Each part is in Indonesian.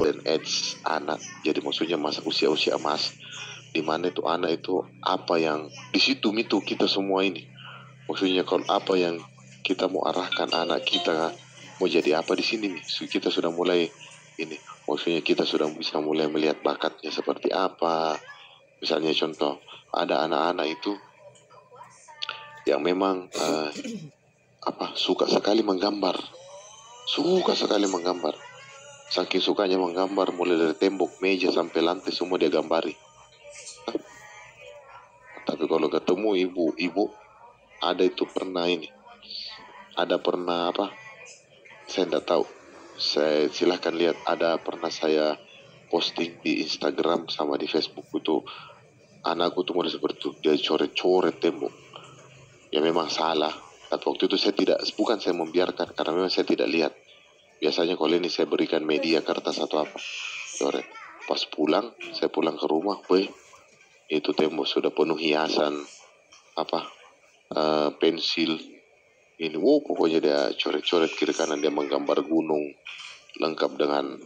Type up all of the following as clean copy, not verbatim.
dan age anak. Jadi maksudnya masa usia-usia emas, di mana itu anak itu apa yang di situ itu kita semua ini. Maksudnya kalau apa yang kita mau arahkan anak kita mau jadi apa di sini nih, kita sudah mulai ini. Maksudnya kita sudah bisa mulai melihat bakatnya seperti apa. Misalnya contoh, ada anak-anak itu yang memang suka sekali menggambar, saking sukanya menggambar, mulai dari tembok, meja sampai lantai semua dia gambari. Tapi kalau ketemu ibu-ibu, ada pernah saya tidak tahu, saya silahkan lihat, ada pernah saya posting di Instagram sama di Facebook itu, anakku tuh mulai seperti itu, dia coret-coret tembok. Ya memang salah, tapi waktu itu bukan saya membiarkan, karena memang saya tidak lihat. Biasanya kalau ini saya berikan media, kertas atau apa, coret. Pas saya pulang ke rumah, itu tembok sudah penuh hiasan, pensil, ini, pokoknya dia coret-coret kiri kanan, dia menggambar gunung, lengkap dengan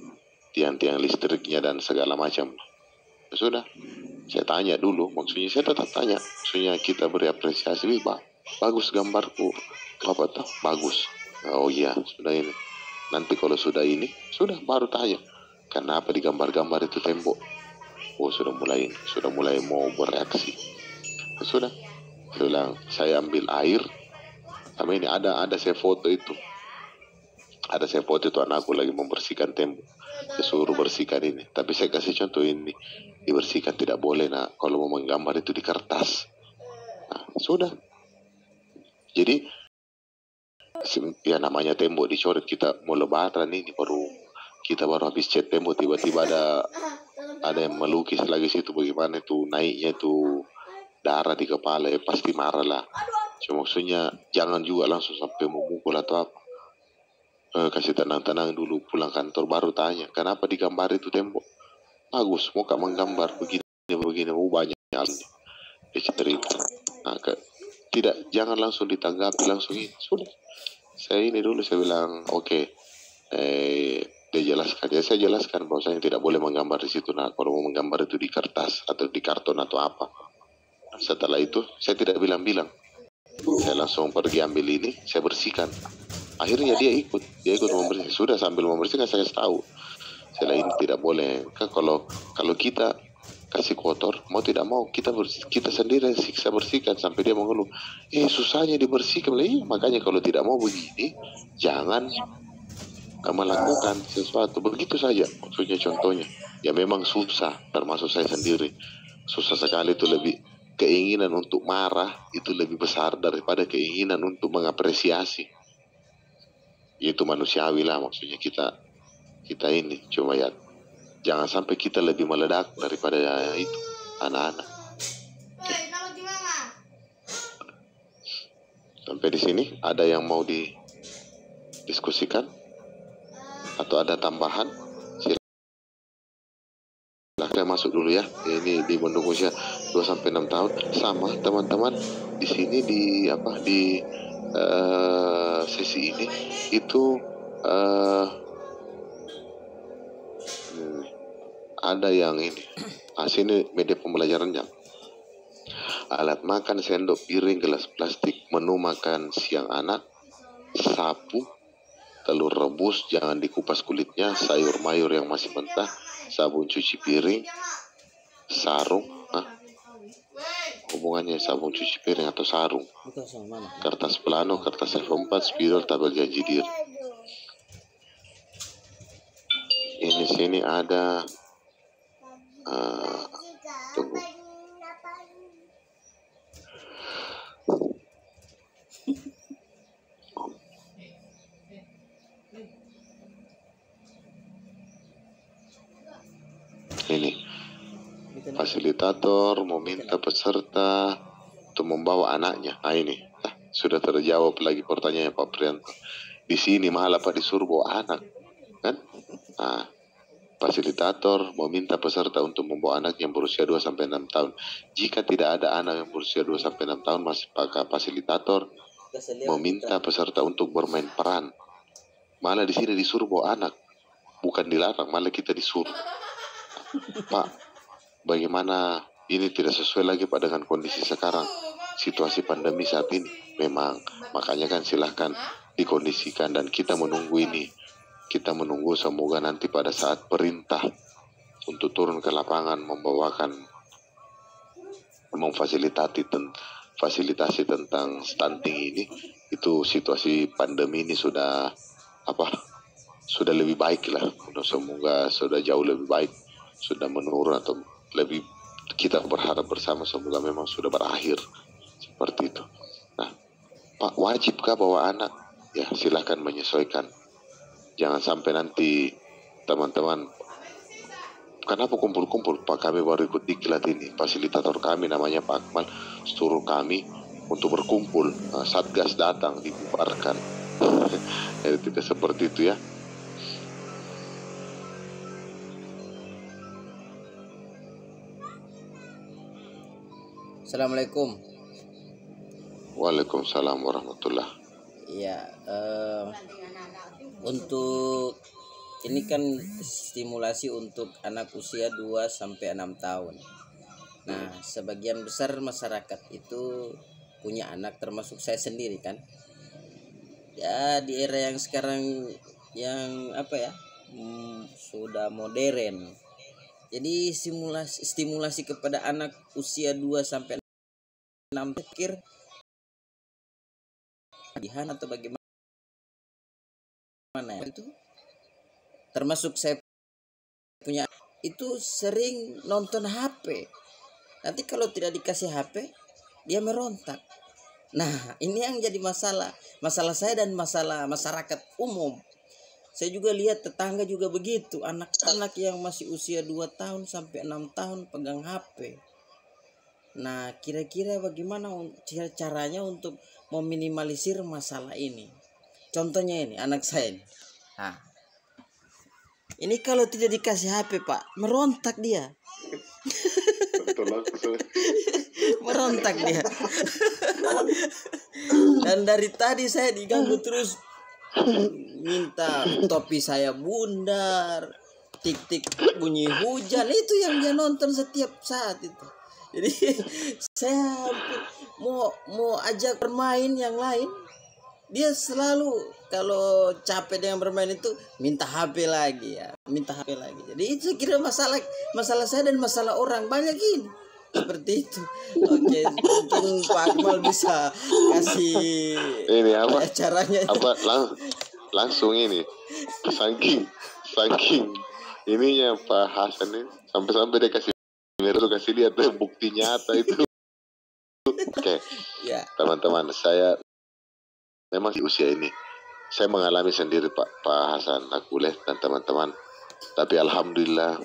tiang-tiang listriknya dan segala macam. Sudah, saya tanya dulu, maksudnya saya tetap tanya, maksudnya kita beri apresiasi, bagus gambarku, apa tuh, bagus. Oh iya, sudah ini. Nanti kalau sudah ini, sudah baru tanya, kenapa digambar-gambar itu tembok? Sudah mulai mau bereaksi. Sudah, saya bilang, saya ambil air, sama ini ada saya foto itu. Ada saya foto itu anakku lagi membersihkan tembok. Saya suruh bersihkan ini. Tapi saya kasih contoh ini, dibersihkan tidak boleh nak. Kalau mau menggambar itu di kertas. Nah, sudah. Jadi ya namanya tembok dicoret, kita mau lebaran ini kita baru habis cat tembok, tiba-tiba ada yang melukis lagi situ, bagaimana itu naiknya itu darah di kepala, ya pasti marah lah. Cuma maksudnya jangan juga langsung sampai memukul atau apa. Kasih tenang-tenang dulu, pulang kantor baru tanya, kenapa digambar itu tembok? Bagus, mau kamu menggambar begini, banyak halnya. Dia cerita. Jangan langsung ditanggapi langsung ini. Sudah, saya ini dulu saya bilang oke. Dia jelaskan, saya jelaskan bahwasanya tidak boleh menggambar di situ. Nah, kalau mau menggambar itu di kertas atau di karton atau apa. Setelah itu saya tidak bilang-bilang, saya langsung pergi ambil ini, saya bersihkan. Akhirnya dia ikut membersihkan. Sudah sambil membersihkan saya tahu, setelah ini tidak boleh. Kalau kita kasih kotor, mau tidak mau kita sendiri siksa bersihkan sampai dia mengeluh. Susahnya dibersihkan. Makanya kalau tidak mau begini, jangan melakukan sesuatu begitu saja. Maksudnya contohnya, ya memang susah, termasuk saya sendiri. Susah sekali itu, lebih keinginan untuk marah itu lebih besar daripada keinginan untuk mengapresiasi. Itu manusiawi lah, maksudnya kita ini cuma ya jangan sampai kita lebih meledak daripada itu anak-anak. Sampai di sini ada yang mau didiskusikan atau ada tambahan? Silahkan masuk dulu ya. Ini di Bandung usia 2-6 tahun, sama teman-teman di sini di sesi ini itu ada yang ini. Sini media pembelajarannya. Alat makan, sendok, piring, gelas plastik, menu makan siang anak, sapu, telur rebus jangan dikupas kulitnya, sayur mayur yang masih mentah, sabun cuci piring, sarung. Hubungannya sabun cuci piring atau sarung, kertas plano, kertas F4, spidol, tabel janji diri. Ini sini ada tunggu. Ini fasilitator meminta peserta untuk membawa anaknya. Ini sudah terjawab lagi pertanyaannya Pak Prianto. Di sini malah Pak disuruh bawa anak, kan? Fasilitator meminta peserta untuk membawa anak yang berusia 2-6 tahun. Jika tidak ada anak yang berusia 2-6 tahun, masih pakai fasilitator meminta peserta untuk bermain peran. Malah di sini disuruh bawa anak. bukan dilarang, malah kita disuruh. Pak, bagaimana ini tidak sesuai lagi Pak dengan kondisi sekarang, situasi pandemi saat ini. Memang, makanya kan silahkan dikondisikan dan kita menunggu ini. Kita menunggu semoga nanti pada saat perintah untuk turun ke lapangan membawakan, memfasilitasi tentang stunting ini, itu situasi pandemi ini sudah sudah lebih baik lah. Semoga sudah jauh lebih baik, sudah menurun atau lebih, kita berharap bersama semoga memang sudah berakhir seperti itu. Nah, Pak, wajibkah bawa anak? Ya silahkan menyesuaikan. Jangan sampai nanti teman-teman, kenapa kumpul-kumpul? Pak, kami baru ikut diklat ini, fasilitator kami namanya Pak Akmal suruh kami untuk berkumpul. Nah, Satgas datang dibubarkan. Jadi tidak seperti itu ya. Assalamualaikum. Waalaikumsalam warahmatullah. Ya, untuk ini kan stimulasi untuk anak usia 2-6 tahun. Nah, sebagian besar masyarakat itu punya anak, termasuk saya sendiri kan. Ya, di era yang sekarang yang sudah modern. Jadi stimulasi kepada anak usia 2-6 pikir kalian atau bagaimana ya? Itu termasuk saya punya itu sering nonton HP. Nanti kalau tidak dikasih HP dia merontak. Nah, ini yang jadi masalah saya dan masalah masyarakat umum. Saya juga lihat tetangga juga begitu, anak-anak yang masih usia 2 tahun sampai 6 tahun pegang HP. Nah, kira-kira bagaimana caranya untuk meminimalisir masalah ini? Contohnya ini, anak saya ini. Nah, ini kalau tidak dikasih HP, Pak, merontak dia. Merontak dia. Dan dari tadi saya diganggu terus, minta topi saya bundar, tik-tik bunyi hujan, itu yang dia nonton setiap saat itu. Jadi saya mau ajak bermain yang lain, dia selalu kalau capek dengan bermain itu minta HP lagi ya, minta HP lagi. Jadi itu saya kira masalah saya dan masalah orang banyak ini seperti itu. Oke, mungkin Pak Akmal bisa kasih ini apa caranya langsung ini saking ininya Pak Hasan ini sampai dia kasih lihat bukti nyata itu. Oke. Ya. Teman-teman, saya memang di usia ini saya mengalami sendiri Pak Hasan, Nakuleh dan teman-teman. Tapi alhamdulillah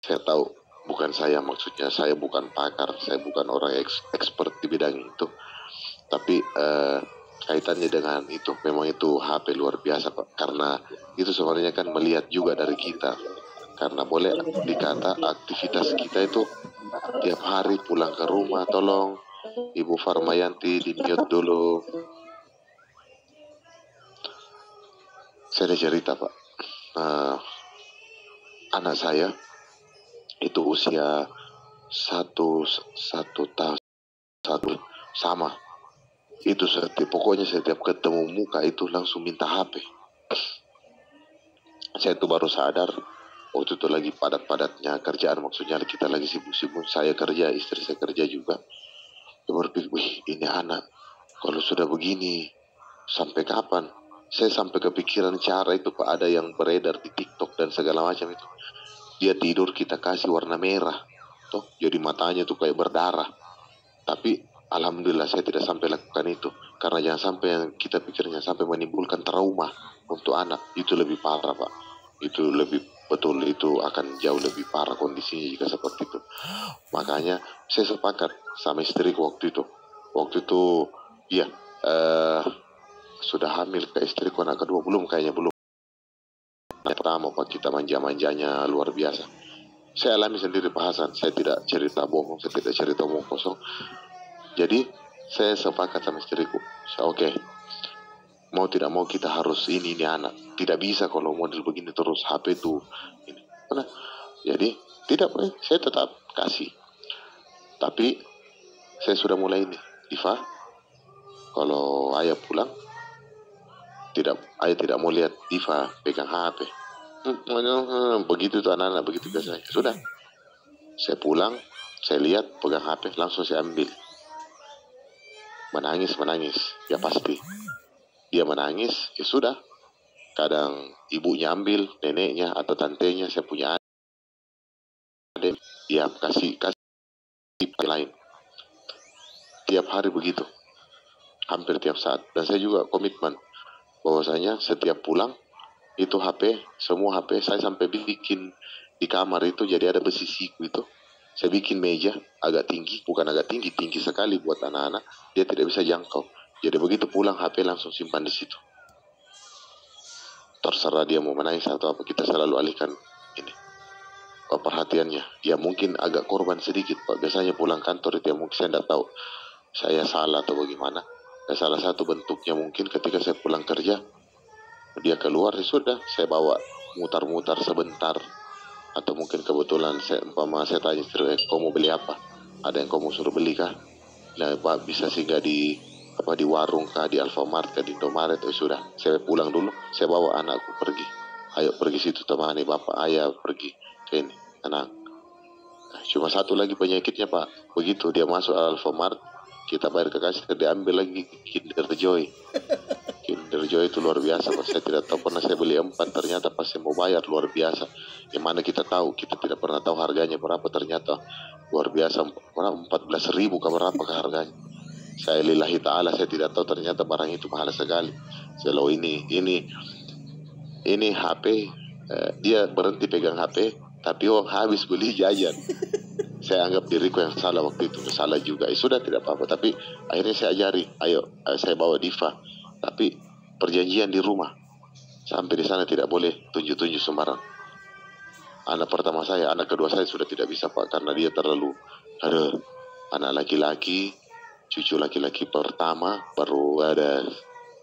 saya tahu, bukan saya, maksudnya saya bukan pakar, saya bukan orang expert di bidang itu. Tapi kaitannya dengan itu, memang itu HP luar biasa Pak. Karena itu sebenarnya kan melihat juga dari kita. Karena boleh dikata aktivitas kita itu tiap hari pulang ke rumah, tolong Ibu Farmayanti di-mute dulu. Saya ada cerita Pak. Anak saya itu usia satu tahun sama. Itu pokoknya setiap ketemu muka itu langsung minta HP. Saya itu baru sadar waktu itu lagi padat-padatnya kerjaan, maksudnya kita lagi sibuk-sibuk, saya kerja, istri saya kerja juga. Saya berpikir, wih ini anak kalau sudah begini sampai kapan? Saya sampai kepikiran cara itu Pak, ada yang beredar di TikTok dan segala macam itu. Dia tidur kita kasih warna merah, toh jadi matanya tuh kayak berdarah. Tapi alhamdulillah saya tidak sampai lakukan itu, karena jangan sampai yang kita pikirnya sampai menimbulkan trauma untuk anak, itu lebih parah Pak. Itu lebih betul, itu akan jauh lebih parah kondisinya jika seperti itu. Makanya saya sepakat sama istriku waktu itu ya sudah hamil ke istriku anak kedua, belum pertama Pak, kita manja-manjanya luar biasa. Saya alami sendiri Pak Hasan, saya tidak cerita bohong, saya tidak cerita omong kosong. Jadi saya sepakat sama istriku, oke, mau tidak mau kita harus ini anak. Tidak bisa kalau model begini terus HP itu ini. Nah, jadi tidak boleh, saya tetap kasih. Tapi saya sudah mulai ini, Iva, kalau ayah pulang, ayah tidak mau lihat Iva pegang HP. Begitu tuh anak-anak, begitu biasanya. Sudah, saya pulang, saya lihat pegang HP, langsung saya ambil. Menangis, ya pasti. Dia menangis, ya sudah. Kadang ibunya ambil, neneknya atau tantenya, saya punya adik, dia kasih lain. Tiap hari begitu, hampir tiap saat. Dan saya juga komitmen bahwasanya setiap pulang itu semua HP saya sampai bikin di kamar itu, jadi ada besi siku itu. Saya bikin meja agak tinggi, bukan agak tinggi, tinggi sekali buat anak-anak, dia tidak bisa jangkau. Jadi begitu pulang HP langsung simpan di situ. Terserah dia mau menangis atau apa, kita selalu alihkan ini perhatiannya. Ya mungkin agak korban sedikit Pak, biasanya pulang kantor itu ya mungkin saya tidak tahu saya salah atau bagaimana. Dan salah satu bentuknya mungkin ketika saya pulang kerja, dia keluar, ya sudah, saya bawa mutar-mutar sebentar. Atau mungkin kebetulan saya tanya istri, kau mau beli apa? Ada yang kau mau suruh beli kah? Nah, Pak, bisa singgah di warung kah, di Alfamart kah, di Indomaret, ya sudah. Saya pulang dulu, saya bawa anakku pergi. Ayo pergi situ temani bapak, ayah pergi ke ini, tenang. Nah, cuma satu lagi penyakitnya Pak, begitu dia masuk Alfamart, kita bayar ke kasir, dia ambil lagi Kinder Joy. Kinder Joy itu luar biasa Pak. Saya tidak tahu, pernah saya beli 4, ternyata pas saya mau bayar luar biasa. Yang mana kita tidak pernah tahu harganya berapa, ternyata luar biasa, 14.000 ke berapa ke harganya. Saya lillahi ta'ala, saya tidak tahu ternyata barang itu mahal sekali. Saya ini HP, dia berhenti pegang HP, tapi habis beli jajan. Saya anggap diriku yang salah waktu itu, salah juga. Sudah tidak apa-apa, tapi akhirnya saya ajari, ayo saya bawa Diva, tapi perjanjian di rumah. Sampai di sana tidak boleh tunjuk-tunjuk sembarang. Anak pertama saya, anak kedua saya sudah tidak bisa Pak, karena dia terlalu anak laki-laki, cucu laki-laki pertama baru ada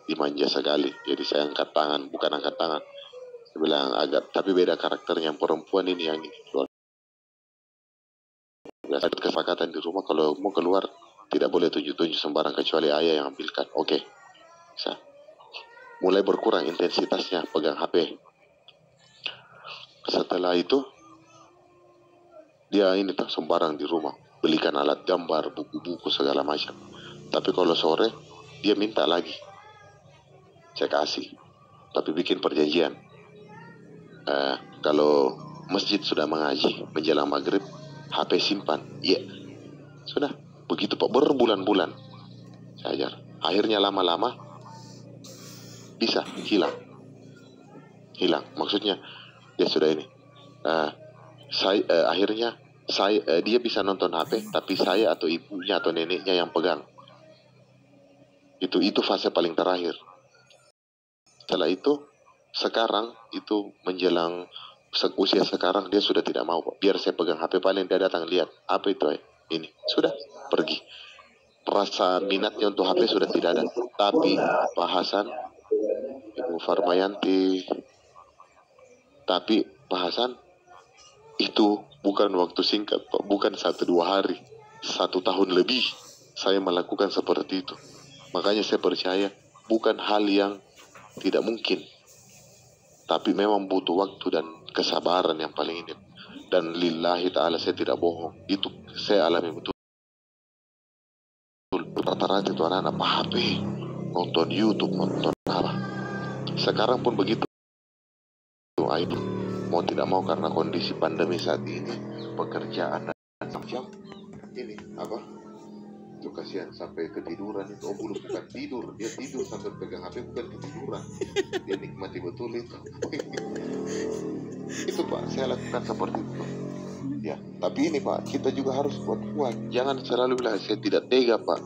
dimanja sekali. Jadi saya angkat tangan, bukan angkat tangan. Saya bilang tapi beda karakternya, yang perempuan ini yang ini. Biasa kesepakatan di rumah, kalau mau keluar tidak boleh tunjuk-tunjuk sembarang kecuali ayah yang ambilkan. Oke. Bisa. Mulai berkurang intensitasnya pegang HP. Setelah itu dia ini tak sembarang di rumah, belikan alat gambar, buku-buku segala macam. Tapi kalau sore dia minta lagi, saya kasih. Tapi bikin perjanjian. Kalau masjid sudah mengaji menjelang maghrib, HP simpan. Iya, sudah begitu Pak, berbulan-bulan saya ajar. Akhirnya lama-lama bisa hilang. Maksudnya dia sudah ini. Akhirnya dia bisa nonton HP, tapi saya atau ibunya atau neneknya yang pegang. Itu fase paling terakhir. Setelah itu, sekarang itu menjelang usia sekarang, dia sudah tidak mau Pak. Biar saya pegang HP, paling dia datang lihat apa itu ini, sudah pergi. Rasa minatnya untuk HP sudah tidak ada. Tapi Pak Hasan, Ibu Farmayanti, tapi Pak Hasan, itu bukan waktu singkat Pak, bukan 1-2 hari, 1 tahun lebih saya melakukan seperti itu. Makanya saya percaya bukan hal yang tidak mungkin, tapi memang butuh waktu dan kesabaran yang paling ini. Dan lillahi ta'ala saya tidak bohong, itu saya alami betul. Rata-rata itu anak-anak HP, nonton YouTube, nonton apa. Sekarang pun begitu. Ayo, mau tidak mau karena kondisi pandemi saat ini, pekerjaan dan macam ini apa? Itu kasihan sampai ketiduran itu. Belum, bukan tidur, dia tidur sambil pegang HP, bukan ketiduran. Dia nikmati betul itu. Itu Pak, saya lakukan seperti itu. Ya, tapi ini Pak, kita juga harus kuat-kuat. Jangan selalu bilang saya tidak tega Pak.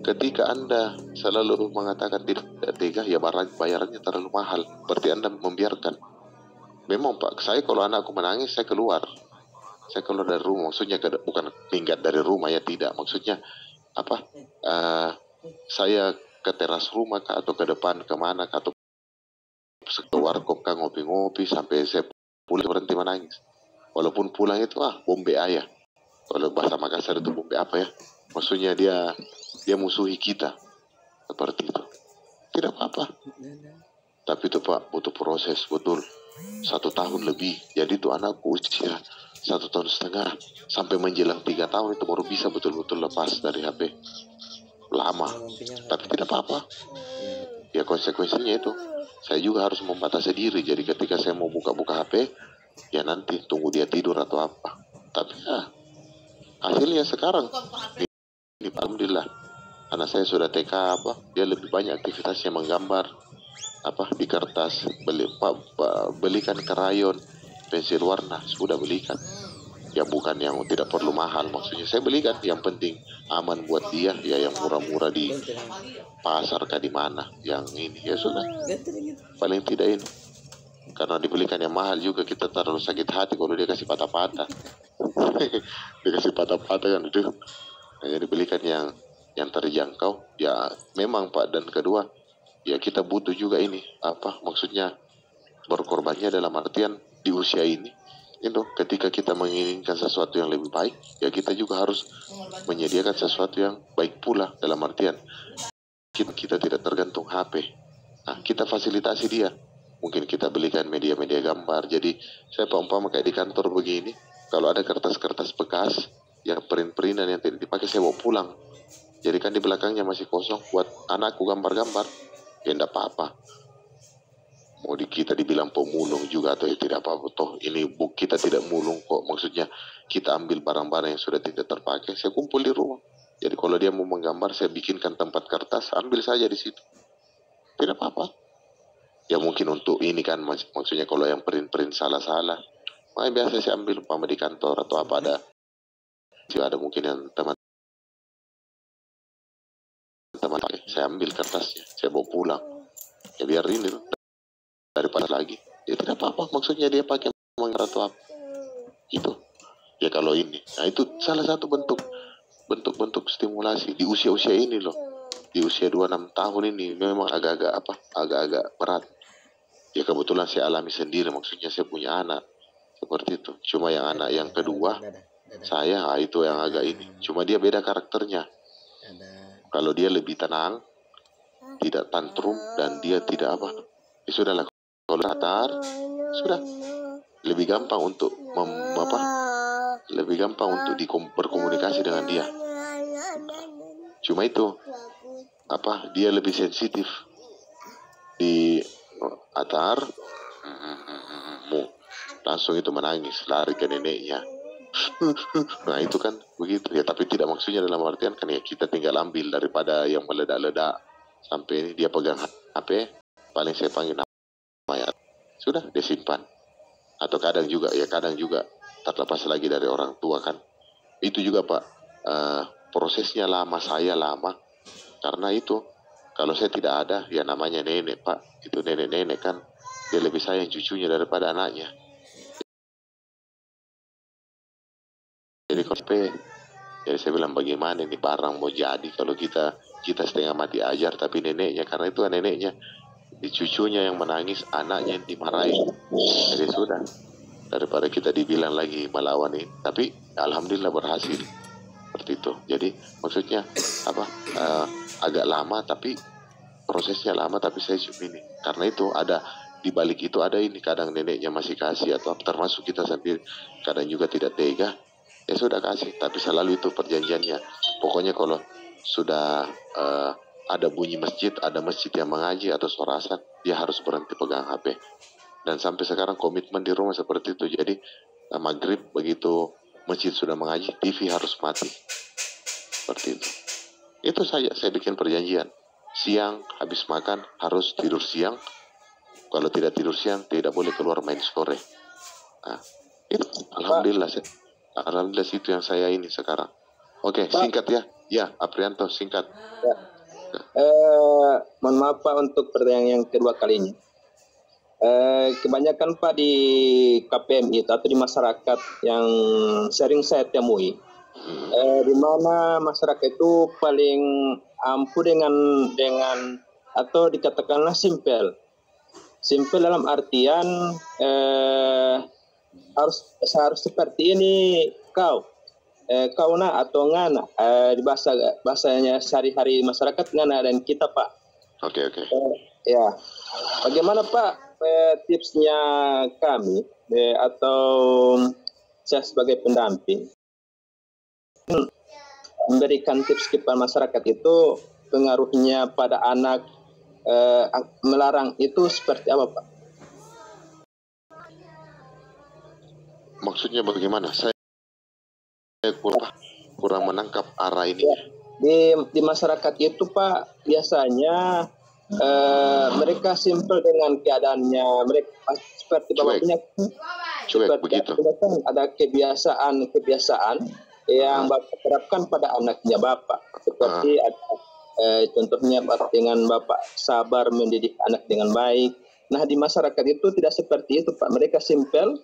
Ketika Anda selalu mengatakan tidak tega, ya bayarannya terlalu mahal. Berarti Anda membiarkan. Memang Pak, saya kalau anakku menangis, saya keluar dari rumah. Maksudnya bukan minggat dari rumah ya, tidak. Maksudnya apa? Saya ke teras rumah kah, atau ke depan kemana kah, atau ke warkop kah ngopi-ngopi sampai saya pulang berhenti menangis. Walaupun pulang itu bombe ayah. Kalau bahasa Makassar itu bombe apa ya? Maksudnya dia musuhi kita seperti itu. Tidak apa-apa. Tapi itu Pak butuh proses betul 1 tahun lebih. Jadi itu anakku usia 1,5 tahun sampai menjelang 3 tahun itu baru bisa betul-betul lepas dari HP. Lama. Tapi tidak apa-apa. Ya konsekuensinya itu. Saya juga harus membatasi diri. Jadi ketika saya mau buka-buka HP, ya nanti tunggu dia tidur atau apa. Tapi hasilnya sekarang ini alhamdulillah anak saya sudah TK dia lebih banyak aktivitasnya menggambar di kertas, belikan krayon, pensil warna, sudah belikan. Ya bukan yang tidak perlu mahal, maksudnya saya belikan yang penting aman buat dia, ya yang murah-murah di pasar kah di mana, yang ini ya sudah. Paling tidak ini. Karena dibelikan yang mahal juga kita terlalu sakit hati kalau dia kasih patah-patah. Dia kasih patah-patah kan itu. Jadi belikan yang terjangkau. Ya memang Pak, dan kedua ya kita butuh juga ini maksudnya berkorbannya dalam artian di usia ini itu ketika kita menginginkan sesuatu yang lebih baik, ya kita juga harus menyediakan sesuatu yang baik pula, dalam artian kita tidak tergantung HP. Kita fasilitasi dia. Mungkin kita belikan media-media gambar. Jadi saya umpama kayak di kantor begini, kalau ada kertas-kertas bekas yang print-printan yang tidak dipakai, saya bawa pulang. Jadi kan di belakangnya masih kosong buat anakku gambar-gambar. Ya enggak apa-apa. Mau kita dibilang pemulung juga atau tidak apa-apa. Toh ini kita tidak mulung kok. Maksudnya kita ambil barang-barang yang sudah tidak terpakai, saya kumpul di rumah. Jadi kalau dia mau menggambar, saya bikinkan tempat kertas, ambil saja di situ. Tidak apa-apa. Ya mungkin untuk ini kan maksudnya kalau yang print-print salah-salah, biasa saya ambil umpama di kantor atau apa ada mungkin yang teman-teman pakai, saya ambil kertasnya, saya bawa pulang. Ya biar ini daripada lagi. Ya tidak apa-apa, maksudnya dia pakai mangga atau apa. Itu. Ya kalau ini. Nah itu salah satu bentuk stimulasi di usia-usia ini loh. Di usia 26 tahun ini memang agak-agak berat. Ya kebetulan saya alami sendiri, maksudnya saya punya anak seperti itu. Cuma yang anak yang kedua saya itu yang agak ini. Cuma dia beda karakternya. Kalau dia lebih tenang, tidak tantrum, dan dia tidak ya sudahlah. Kalau datar sudah lebih gampang untuk lebih gampang untuk berkomunikasi dengan dia. Cuma itu dia lebih sensitif di atar, langsung itu menangis, lari ke neneknya. Nah itu kan begitu ya, tapi tidak maksudnya dalam artian kan ya kita tinggal ambil daripada yang meledak-ledak sampai dia pegang HP, paling saya panggil nama ya, sudah dia simpan. Atau kadang juga terlepas lagi dari orang tua kan, itu juga Pak, prosesnya lama, saya lama karena itu kalau saya tidak ada, ya namanya nenek Pak, itu nenek-nenek kan dia lebih sayang cucunya daripada anaknya. Jadi saya bilang bagaimana ini barang mau jadi kalau kita setengah mati ajar, tapi neneknya, karena itu kan neneknya, di cucunya yang menangis, anaknya yang dimarahi. Jadi sudah, daripada kita dibilang lagi melawan ini, tapi alhamdulillah berhasil seperti itu. Jadi maksudnya agak lama, tapi prosesnya lama, tapi saya ini karena itu ada di balik itu ada ini, kadang neneknya masih kasih, atau termasuk kita sendiri kadang juga tidak tega, ya sudah kasih, tapi selalu itu perjanjiannya. Pokoknya kalau sudah ada bunyi masjid, ada masjid yang mengaji atau suara azan, dia harus berhenti pegang HP. Dan sampai sekarang komitmen di rumah seperti itu. Jadi maghrib begitu masjid sudah mengaji, TV harus mati. Seperti itu. Itu saja saya bikin perjanjian. Siang habis makan harus tidur siang. Kalau tidak tidur siang tidak boleh keluar main sore. Nah, itu alhamdulillah itu yang saya ini sekarang. Oke, singkat ya. Ya, Aprianto singkat. Ya. Mohon maaf Pak untuk pertanyaan yang kedua kalinya. Kebanyakan Pak di KPMI atau di masyarakat yang sering saya temui, di mana masyarakat itu paling ampuh dengan atau dikatakanlah simpel dalam artian harus seperti ini kau atau ngana, di bahasanya sehari-hari masyarakat ngana dan kita Pak. Oke. Ya, bagaimana Pak tipsnya kami atau saya sebagai pendamping memberikan tips kepada masyarakat itu pengaruhnya pada anak melarang itu seperti apa Pak? Maksudnya bagaimana? Saya kurang menangkap arah ini. Ya, di masyarakat itu Pak biasanya mereka simpel dengan keadaannya, mereka seperti Bapak punya cuek begitu. Ada kebiasaan yang Bapak terapkan pada anaknya Bapak, seperti contohnya dengan Bapak sabar mendidik anak dengan baik. Nah di masyarakat itu tidak seperti itu Pak, mereka simpel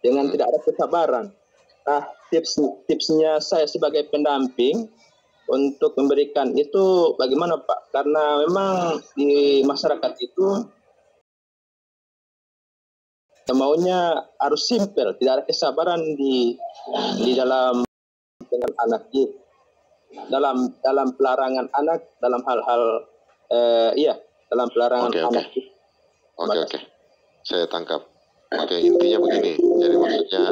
dengan tidak ada kesabaran. Nah tipsnya saya sebagai pendamping untuk memberikan itu bagaimana Pak? Karena memang di masyarakat itu maunya harus simpel, tidak ada kesabaran di dalam dengan anak itu, dalam pelarangan anak, dalam hal-hal dalam pelarangan anak. Oke. Saya tangkap. Oke, intinya begini. Jadi maksudnya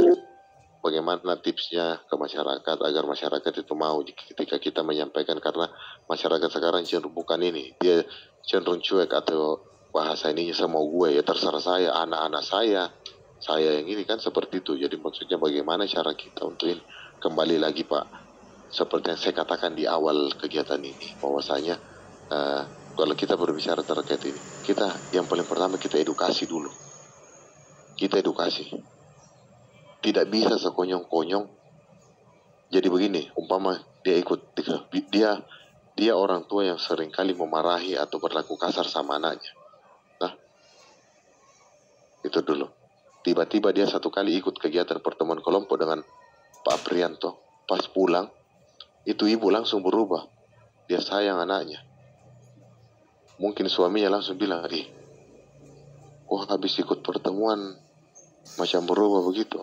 bagaimana tipsnya ke masyarakat agar masyarakat itu mau ketika kita menyampaikan, karena masyarakat sekarang cenderung bukan ini, dia cenderung cuek atau bahasa ininya sama gue ya terserah saya, anak-anak saya yang ini kan seperti itu. Jadi maksudnya bagaimana cara kita untuk ini kembali lagi Pak, seperti yang saya katakan di awal kegiatan ini bahwasanya kalau kita berbicara terkait ini, kita yang paling pertama kita edukasi dulu. Kita edukasi. Tidak bisa sekonyong-konyong. Jadi begini, umpama dia orang tua yang seringkali memarahi atau berlaku kasar sama anaknya. Nah, itu dulu. Tiba-tiba dia satu kali ikut kegiatan pertemuan kelompok dengan Pak Prianto. Pas pulang, itu ibu langsung berubah. Dia sayang anaknya. Mungkin suaminya langsung bilang, kok habis ikut pertemuan macam berubah begitu?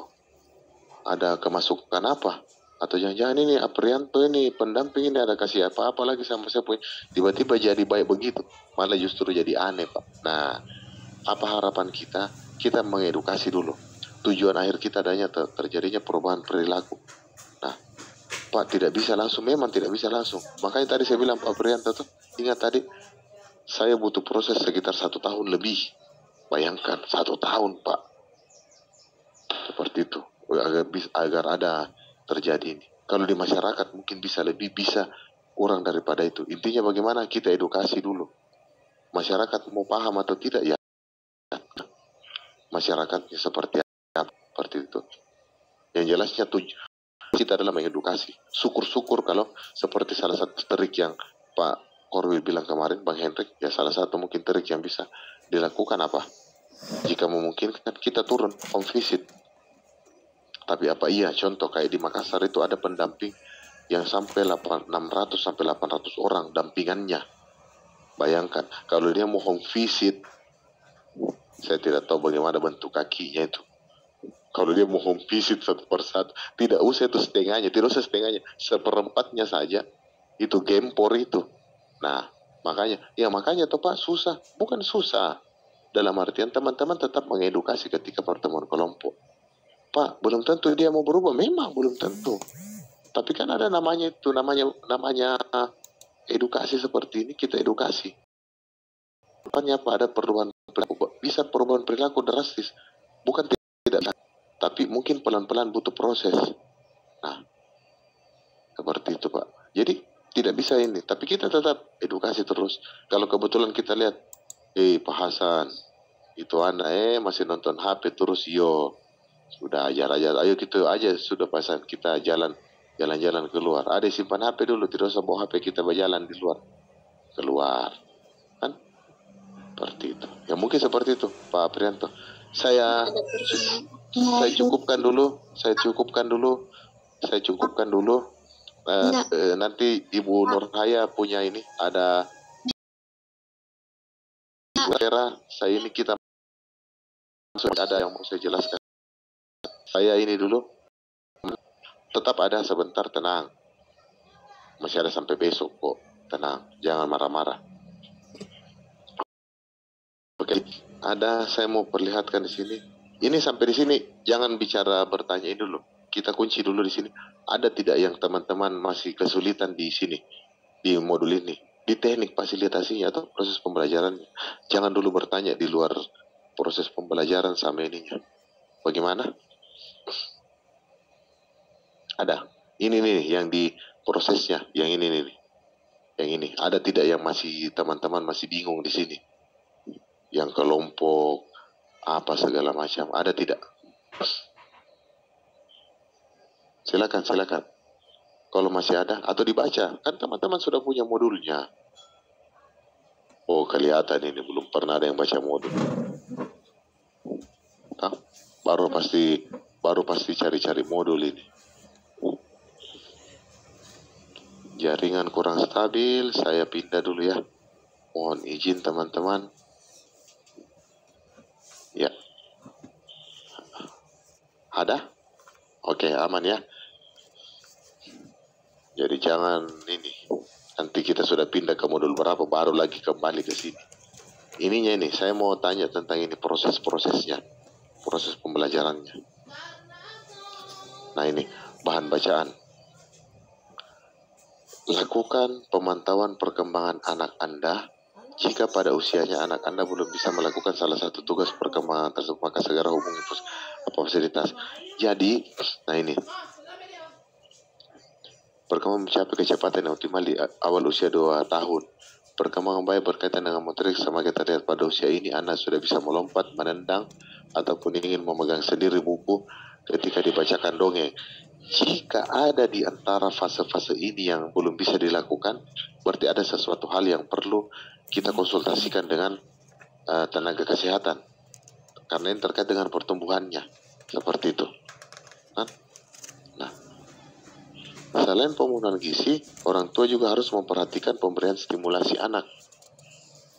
Ada kemasukan apa? Atau jangan-jangan ini Aprianto ini pendamping ini ada kasih apa-apa lagi sama saya punya. Tiba-tiba jadi baik begitu. Malah justru jadi aneh Pak. Nah, apa harapan kita? Kita mengedukasi dulu. Tujuan akhir kita adanya terjadinya perubahan perilaku. Nah, Pak tidak bisa langsung, memang tidak bisa langsung. Makanya tadi saya bilang Pak Aprianto tuh, ingat tadi, saya butuh proses sekitar 1 tahun lebih. Bayangkan 1 tahun Pak. Seperti itu. Agar ada terjadi ini. Kalau di masyarakat mungkin bisa lebih, bisa kurang daripada itu. Intinya bagaimana kita edukasi dulu. Masyarakat mau paham atau tidak ya. Masyarakatnya seperti apa, seperti itu. Yang jelasnya kita adalah mengedukasi. Syukur-syukur kalau seperti salah satu trik yang Pak Korwil bilang kemarin, Bang Hendrik, ya salah satu mungkin trik yang bisa dilakukan apa? Jika memungkinkan kita turun home visit. Tapi apa iya, contoh kayak di Makassar itu ada pendamping yang sampai 600 sampai 800 orang dampingannya. Bayangkan, kalau dia mau home visit, saya tidak tahu bagaimana bentuk kakinya itu. Kalau dia mau home visit satu persatu, tidak usah itu setengahnya, tidak usah setengahnya, seperempatnya saja, itu gempor itu. Nah, makanya tuh Pak susah, bukan susah. Dalam artian teman-teman tetap mengedukasi ketika pertemuan kelompok. Pak, belum tentu dia mau berubah, memang belum tentu. Tapi kan ada namanya edukasi seperti ini, kita edukasi. Depannya apa? Ada perubahan perilaku, bisa perubahan perilaku drastis, bukan tidak, tapi mungkin pelan-pelan butuh proses. Nah, seperti itu Pak. Jadi tidak bisa ini, tapi kita tetap edukasi terus. Kalau kebetulan kita lihat, Pak Hasan, itu anak masih nonton HP terus, sudah ajar, ayo gitu aja, sudah pasang kita jalan-jalan keluar. Ada simpan HP dulu, tidak usah bawa HP kita berjalan di luar, keluar, kan? Seperti itu. Ya mungkin seperti itu, Pak Aprianto. Saya cukupkan dulu. Nanti Ibu Nurhaya punya ini ada daerah saya ini kita ada yang mau saya jelaskan. Saya ini dulu tetap ada sebentar, tenang. Masih ada sampai besok kok, tenang. Jangan marah-marah. Oke, ada saya mau perlihatkan di sini. Ini sampai di sini, jangan bicara bertanya ini dulu. Kita kunci dulu di sini. Ada tidak yang teman-teman masih kesulitan di sini, di modul ini, di teknik fasilitasinya atau proses pembelajarannya? Jangan dulu bertanya di luar proses pembelajaran sama ininya. Bagaimana? Ada. Ini nih yang di prosesnya, yang ini nih. Yang ini. Ada tidak yang masih teman-teman masih bingung di sini? Yang kelompok apa segala macam, ada tidak? Silakan, silakan. Kalau masih ada atau dibaca, kan teman-teman sudah punya modulnya. Oh, kelihatan ini belum pernah ada yang baca modul. Nah, baru pasti cari-cari modul ini. Jaringan kurang stabil, saya pindah dulu ya. Mohon izin teman-teman. Ya. Ada? Oke, aman ya. Jadi jangan ini. Nanti kita sudah pindah ke modul berapa, baru lagi kembali ke sini. Ininya ini, saya mau tanya tentang ini proses-prosesnya. Proses pembelajarannya. Nah ini, bahan bacaan. Lakukan pemantauan perkembangan anak Anda. Jika pada usianya anak Anda belum bisa melakukan salah satu tugas perkembangan tersebut, maka segera hubungi fasilitas. Jadi, nah ini, perkembangan mencapai kecepatan yang optimal di awal usia 2 tahun. Perkembangan baik berkaitan dengan motorik semakin terlihat pada usia ini. Anak sudah bisa melompat, menendang, ataupun ingin memegang sendiri buku ketika dibacakan dongeng. Jika ada di antara fase-fase ini yang belum bisa dilakukan, berarti ada sesuatu hal yang perlu kita konsultasikan dengan tenaga kesehatan. Karena ini terkait dengan pertumbuhannya. Seperti itu. Nah, selain pemenuhan gizi, orang tua juga harus memperhatikan pemberian stimulasi anak.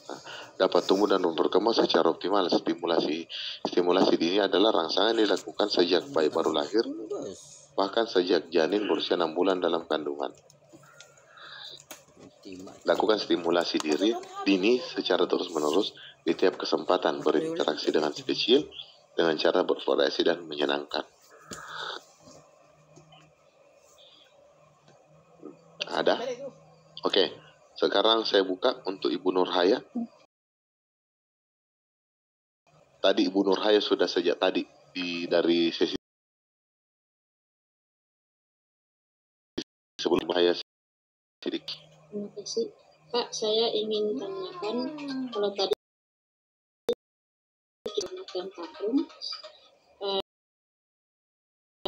Nah, dapat tumbuh dan berkembang secara optimal. Stimulasi dini adalah rangsangan yang dilakukan sejak bayi baru lahir, bahkan sejak janin berusia 6 bulan dalam kandungan. Lakukan stimulasi dini secara terus-menerus di tiap kesempatan, berinteraksi dengan si kecil dengan cara bervariasi dan menyenangkan. Ada? Oke, sekarang saya buka untuk Ibu Nurhaya. Tadi Ibu Nurhaya sudah sejak tadi dari sesi sebelum Nurhaya sedikit. Terima kasih. Pak, saya ingin tanyakan, kalau tadi kita takrung,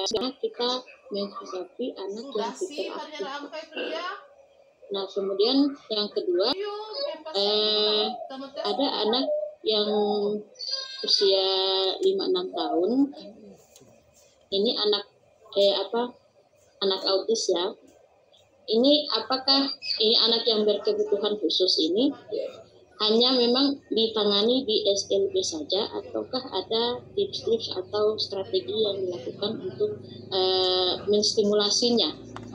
sekarang kita menghadapi anak yang hiperaktif. Nah, kemudian yang kedua, ada anak yang usia 5-6 tahun. Ini anak autis ya. Ini apakah ini anak yang berkebutuhan khusus ini hanya memang ditangani di SLB saja, ataukah ada tips-tips atau strategi yang dilakukan untuk menstimulasinya?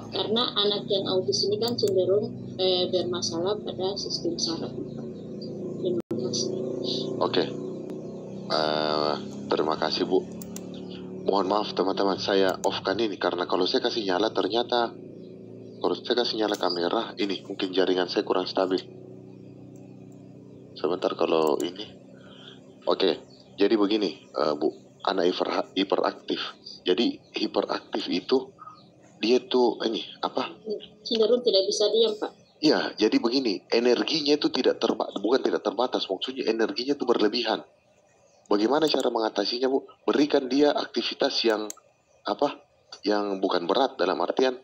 Karena anak yang autis ini kan cenderung bermasalah pada sistem saraf. Terima kasih. Oke. Terima kasih Bu. Mohon maaf teman-teman, saya off-kan ini karena kalau saya kasih nyala ternyata kalau saya kasih nyala kamera ini mungkin jaringan saya kurang stabil. Sebentar kalau ini. Oke, jadi begini Bu, anak hiperaktif. Jadi hiperaktif itu dia tuh ini apa? Cenderung tidak bisa diam, Pak. Iya, jadi begini, energinya itu bukan tidak terbatas, maksudnya energinya itu berlebihan. Bagaimana cara mengatasinya Bu? Berikan dia aktivitas yang apa? Yang bukan berat, dalam artian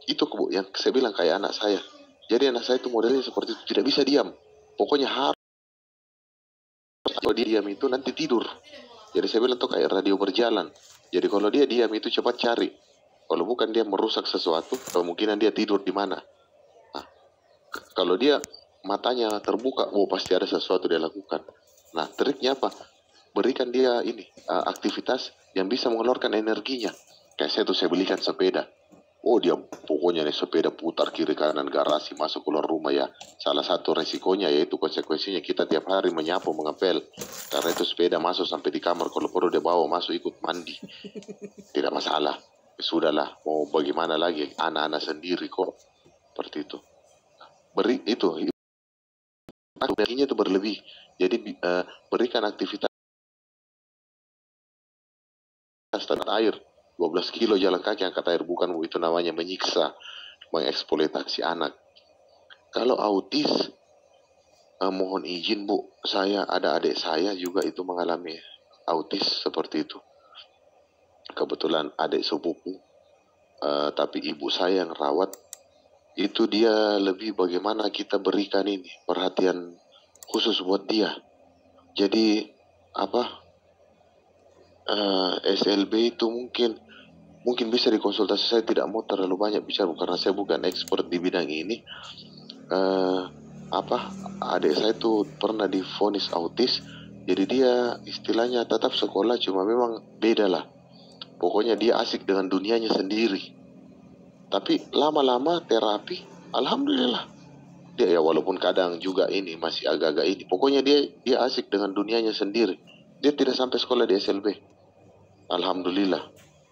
itu Bu, yang saya bilang kayak anak saya. Jadi anak saya itu modelnya seperti itu, tidak bisa diam. Pokoknya harus, kalau dia diam itu nanti tidur. Jadi saya bilang tuh kayak radio berjalan. Jadi kalau dia diam itu cepat cari. Kalau bukan dia merusak sesuatu, kemungkinan dia tidur di mana. Nah, kalau dia matanya terbuka, pasti ada sesuatu dia lakukan. Nah, triknya apa? Berikan dia ini aktivitas yang bisa mengeluarkan energinya. Kayak saya belikan sepeda. Dia pokoknya nih sepeda putar kiri kanan garasi masuk keluar rumah ya. Salah satu resikonya yaitu konsekuensinya kita tiap hari menyapu mengepel. Karena itu sepeda masuk sampai di kamar, kalau perlu dia bawa masuk ikut mandi. Tidak masalah. Sudahlah, mau bagaimana lagi, anak-anak sendiri kok. Seperti itu. Beri itu energinya itu berlebih. Jadi berikan aktivitas tanah air. 12 kilo jalan kaki angkat air, bukan Bu, itu namanya menyiksa, mengeksploitasi anak. Kalau autis, mohon izin Bu, saya ada adik saya juga itu mengalami autis seperti itu. Kebetulan adik sepupu, tapi ibu saya yang rawat. Itu dia lebih bagaimana kita berikan ini perhatian khusus buat dia. Jadi SLB itu mungkin bisa dikonsultasi. Saya tidak mau terlalu banyak bicara karena saya bukan expert di bidang ini. Adik saya itu pernah divonis autis, jadi dia istilahnya tetap sekolah, cuma memang beda lah. Pokoknya dia asik dengan dunianya sendiri. Tapi lama-lama terapi, alhamdulillah dia ya, walaupun kadang juga ini masih agak-agak ini. Pokoknya dia asik dengan dunianya sendiri. Dia tidak sampai sekolah di SLB. Alhamdulillah,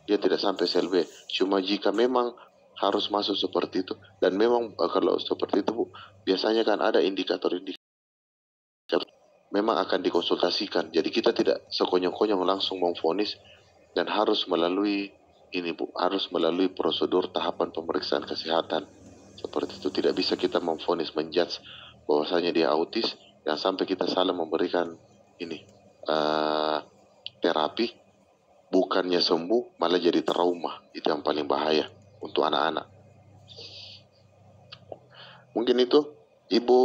dia tidak sampai SLB. Cuma jika memang harus masuk seperti itu, dan memang kalau seperti itu Bu, biasanya kan ada indikator-indikator memang akan dikonsultasikan. Jadi kita tidak sekonyong-konyong langsung memvonis, dan harus melalui ini Bu, harus melalui prosedur tahapan pemeriksaan kesehatan. Seperti itu, tidak bisa kita memvonis, menjudge bahwasanya dia autis, dan sampai kita salah memberikan ini terapi, bukannya sembuh malah jadi trauma. Itu yang paling bahaya untuk anak-anak. Mungkin itu Ibu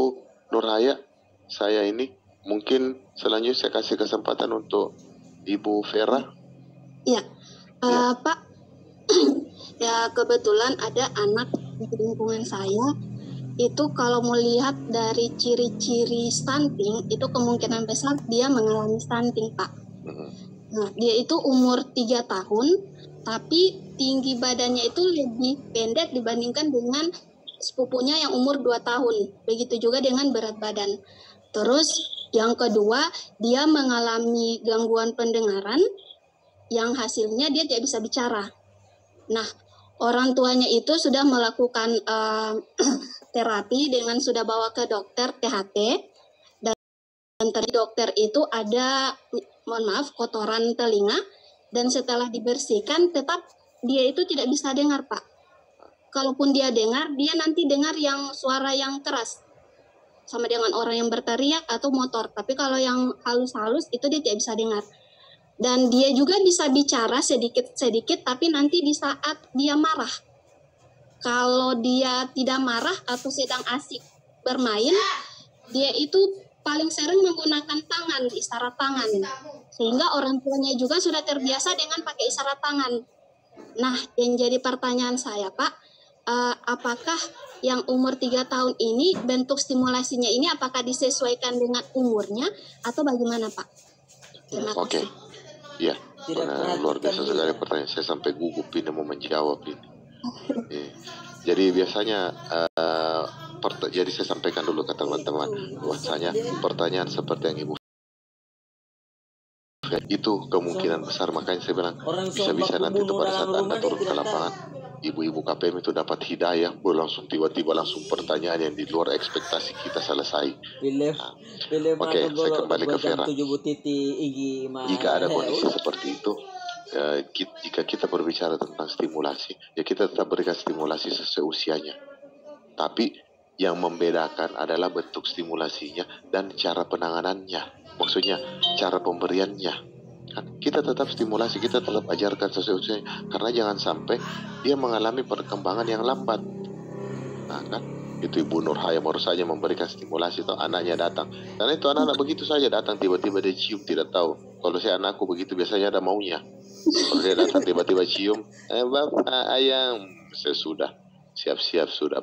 Nurhaya. Saya ini mungkin selanjutnya saya kasih kesempatan untuk Ibu Vera. Ya, Pak. Ya, kebetulan ada anak di lingkungan saya. Itu kalau mau lihat dari ciri-ciri stunting, itu kemungkinan besar dia mengalami stunting, Pak. Nah, dia itu umur 3 tahun, tapi tinggi badannya itu lebih pendek dibandingkan dengan sepupunya yang umur 2 tahun. Begitu juga dengan berat badan. Terus yang kedua, dia mengalami gangguan pendengaran yang hasilnya dia tidak bisa bicara. Nah, orang tuanya itu sudah melakukan terapi dengan sudah bawa ke dokter THT, dan dari dokter itu ada, mohon maaf, kotoran telinga, dan setelah dibersihkan tetap dia itu tidak bisa dengar, Pak. Kalaupun dia dengar, dia nanti dengar yang suara yang keras, sama dengan orang yang berteriak atau motor. Tapi kalau yang halus-halus itu dia tidak bisa dengar. Dan dia juga bisa bicara sedikit-sedikit, tapi nanti di saat dia marah. Kalau dia tidak marah atau sedang asik bermain, dia itu paling sering menggunakan tangan, isyarat tangan. Sehingga orang tuanya juga sudah terbiasa dengan pakai isyarat tangan. Nah, yang jadi pertanyaan saya, Pak, apakah yang umur 3 tahun ini bentuk stimulasinya ini apakah disesuaikan dengan umurnya atau bagaimana, Pak? Terima kasih. Oke. Ya, luar biasa sekali pertanyaan. Saya sampai gugup ini mau menjawab ini. Jadi biasanya jadi saya sampaikan dulu ke teman-teman bahwasanya pertanyaan seperti yang Ibu itu kemungkinan besar, makanya saya bilang bisa-bisa nanti itu pada saat Anda turun ke lapangan, ibu-ibu KPM itu dapat hidayah, langsung tiba-tiba langsung pertanyaan yang di luar ekspektasi kita selesai. Oke, saya kembali ke Vera. Jika ada kondisi seperti itu, jika kita berbicara tentang stimulasi, ya kita tetap berikan stimulasi sesuai usianya. Tapi yang membedakan adalah bentuk stimulasinya dan cara penanganannya. Maksudnya cara pemberiannya. Kita tetap stimulasi, kita tetap ajarkan sesuai usianya, karena jangan sampai dia mengalami perkembangan yang lambat. Nah kan, itu Ibu Nurhaya baru saja memberikan stimulasi, atau anaknya datang. Karena itu anak-anak begitu saja datang, tiba-tiba dia cium, tidak tahu. Kalau saya anakku begitu biasanya ada maunya. Kalau dia datang tiba-tiba cium, bapak ayam, saya sudah siap-siap sudah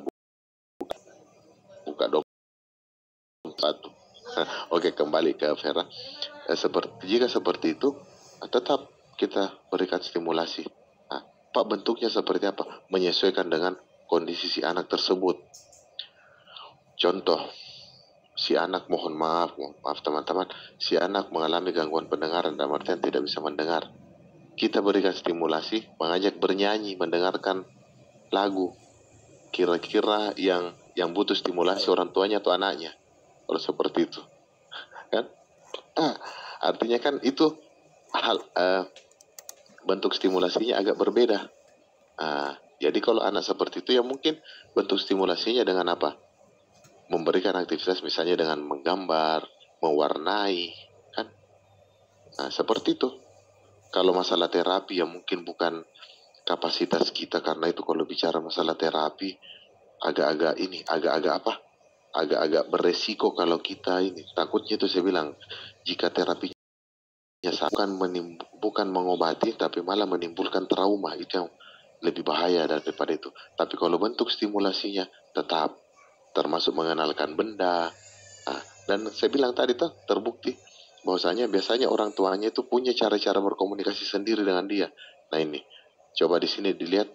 buka dompet. Oke, kembali ke Vera. Jika seperti itu, tetap kita berikan stimulasi. Pak, bentuknya seperti apa? Menyesuaikan dengan kondisi si anak tersebut. Contoh, si anak mohon maaf teman-teman, si anak mengalami gangguan pendengaran dalam artian tidak bisa mendengar. Kita berikan stimulasi, mengajak bernyanyi, mendengarkan lagu. Kira-kira yang butuh stimulasi orang tuanya atau anaknya. Kalau seperti itu, kan? Artinya kan itu hal bentuk stimulasinya agak berbeda. Jadi kalau anak seperti itu ya mungkin bentuk stimulasinya dengan apa? Memberikan aktivitas misalnya dengan menggambar, mewarnai, kan? Seperti itu. Kalau masalah terapi ya mungkin bukan kapasitas kita, karena itu kalau bicara masalah terapi agak-agak beresiko kalau kita ini. Takutnya itu saya bilang, jika terapinya bukan mengobati tapi malah menimbulkan trauma, itu yang lebih bahaya daripada itu. Tapi kalau bentuk stimulasinya tetap, termasuk mengenalkan benda. Dan saya bilang tadi tuh terbukti bahwasanya biasanya orang tuanya itu punya cara-cara berkomunikasi sendiri dengan dia. Nah ini, coba di sini dilihat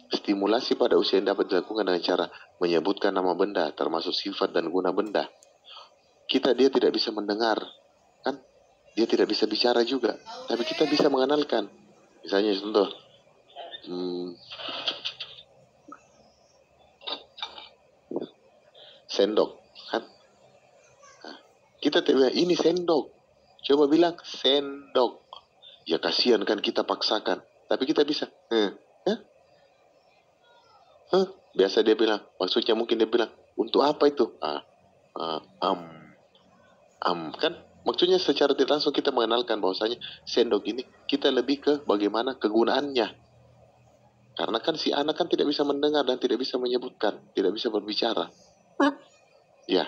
stimulasi pada usia yang dapat dilakukan dengan cara menyebutkan nama benda, termasuk sifat dan guna benda. Dia tidak bisa mendengar, kan? Dia tidak bisa bicara juga, tapi kita bisa mengenalkan. Misalnya contoh, sendok, kan? Kita tidak bilang ini sendok, coba bilang sendok. Ya kasihan kan kita paksakan, tapi kita bisa. Biasa dia bilang, maksudnya mungkin dia bilang, untuk apa itu? Kan? Maksudnya secara tidak langsung kita mengenalkan bahwasanya sendok ini kita lebih ke bagaimana kegunaannya. Karena kan si anak kan tidak bisa mendengar dan tidak bisa menyebutkan, tidak bisa berbicara. Pak. Ya.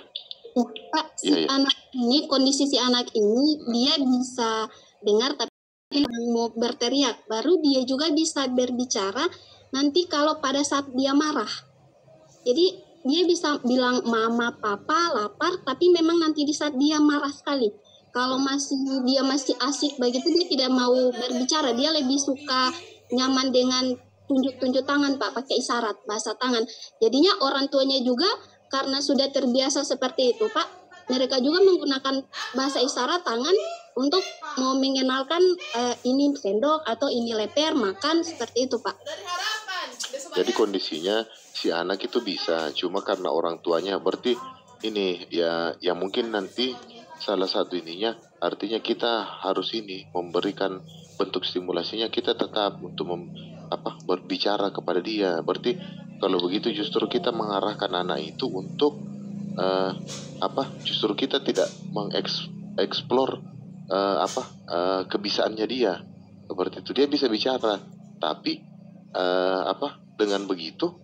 Pak, anak ini, kondisi si anak ini dia bisa dengar tapi mau berteriak, baru dia juga bisa berbicara nanti kalau pada saat dia marah. Jadi dia bisa bilang mama, papa, lapar, tapi memang nanti di saat dia marah sekali. Kalau dia masih asik begitu, dia tidak mau berbicara, dia lebih suka nyaman dengan tunjuk-tunjuk tangan, Pak, pakai isyarat, bahasa tangan. Jadinya orang tuanya juga karena sudah terbiasa seperti itu, Pak, mereka juga menggunakan bahasa isyarat tangan untuk mau mengenalkan ini sendok atau ini leper, makan, seperti itu, Pak. Jadi kondisinya si anak itu bisa, cuma karena orang tuanya berarti ini ya mungkin nanti salah satu ininya, artinya kita harus memberikan bentuk stimulasinya, kita tetap untuk berbicara kepada dia. Berarti kalau begitu justru kita mengarahkan anak itu untuk justru kita tidak mengeksplor kebisaannya dia. Seperti itu, dia bisa bicara, tapi dengan begitu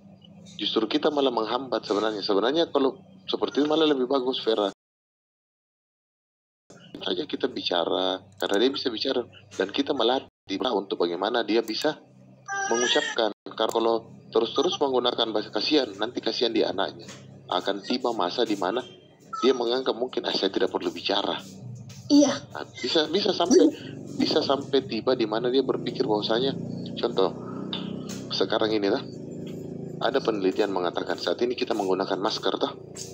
justru kita malah menghambat sebenarnya kalau seperti itu malah lebih bagus, Vera. Saja kita bicara karena dia bisa bicara dan kita melatih untuk bagaimana dia bisa mengucapkan. Karena kalau terus-terus menggunakan bahasa kasihan, nanti kasihan di anaknya. Akan tiba masa di mana dia menganggap mungkin saya tidak perlu bicara. Iya. Nah, bisa sampai tiba di mana dia berpikir bahwasanya, contoh sekarang ini ada penelitian mengatakan saat ini kita menggunakan masker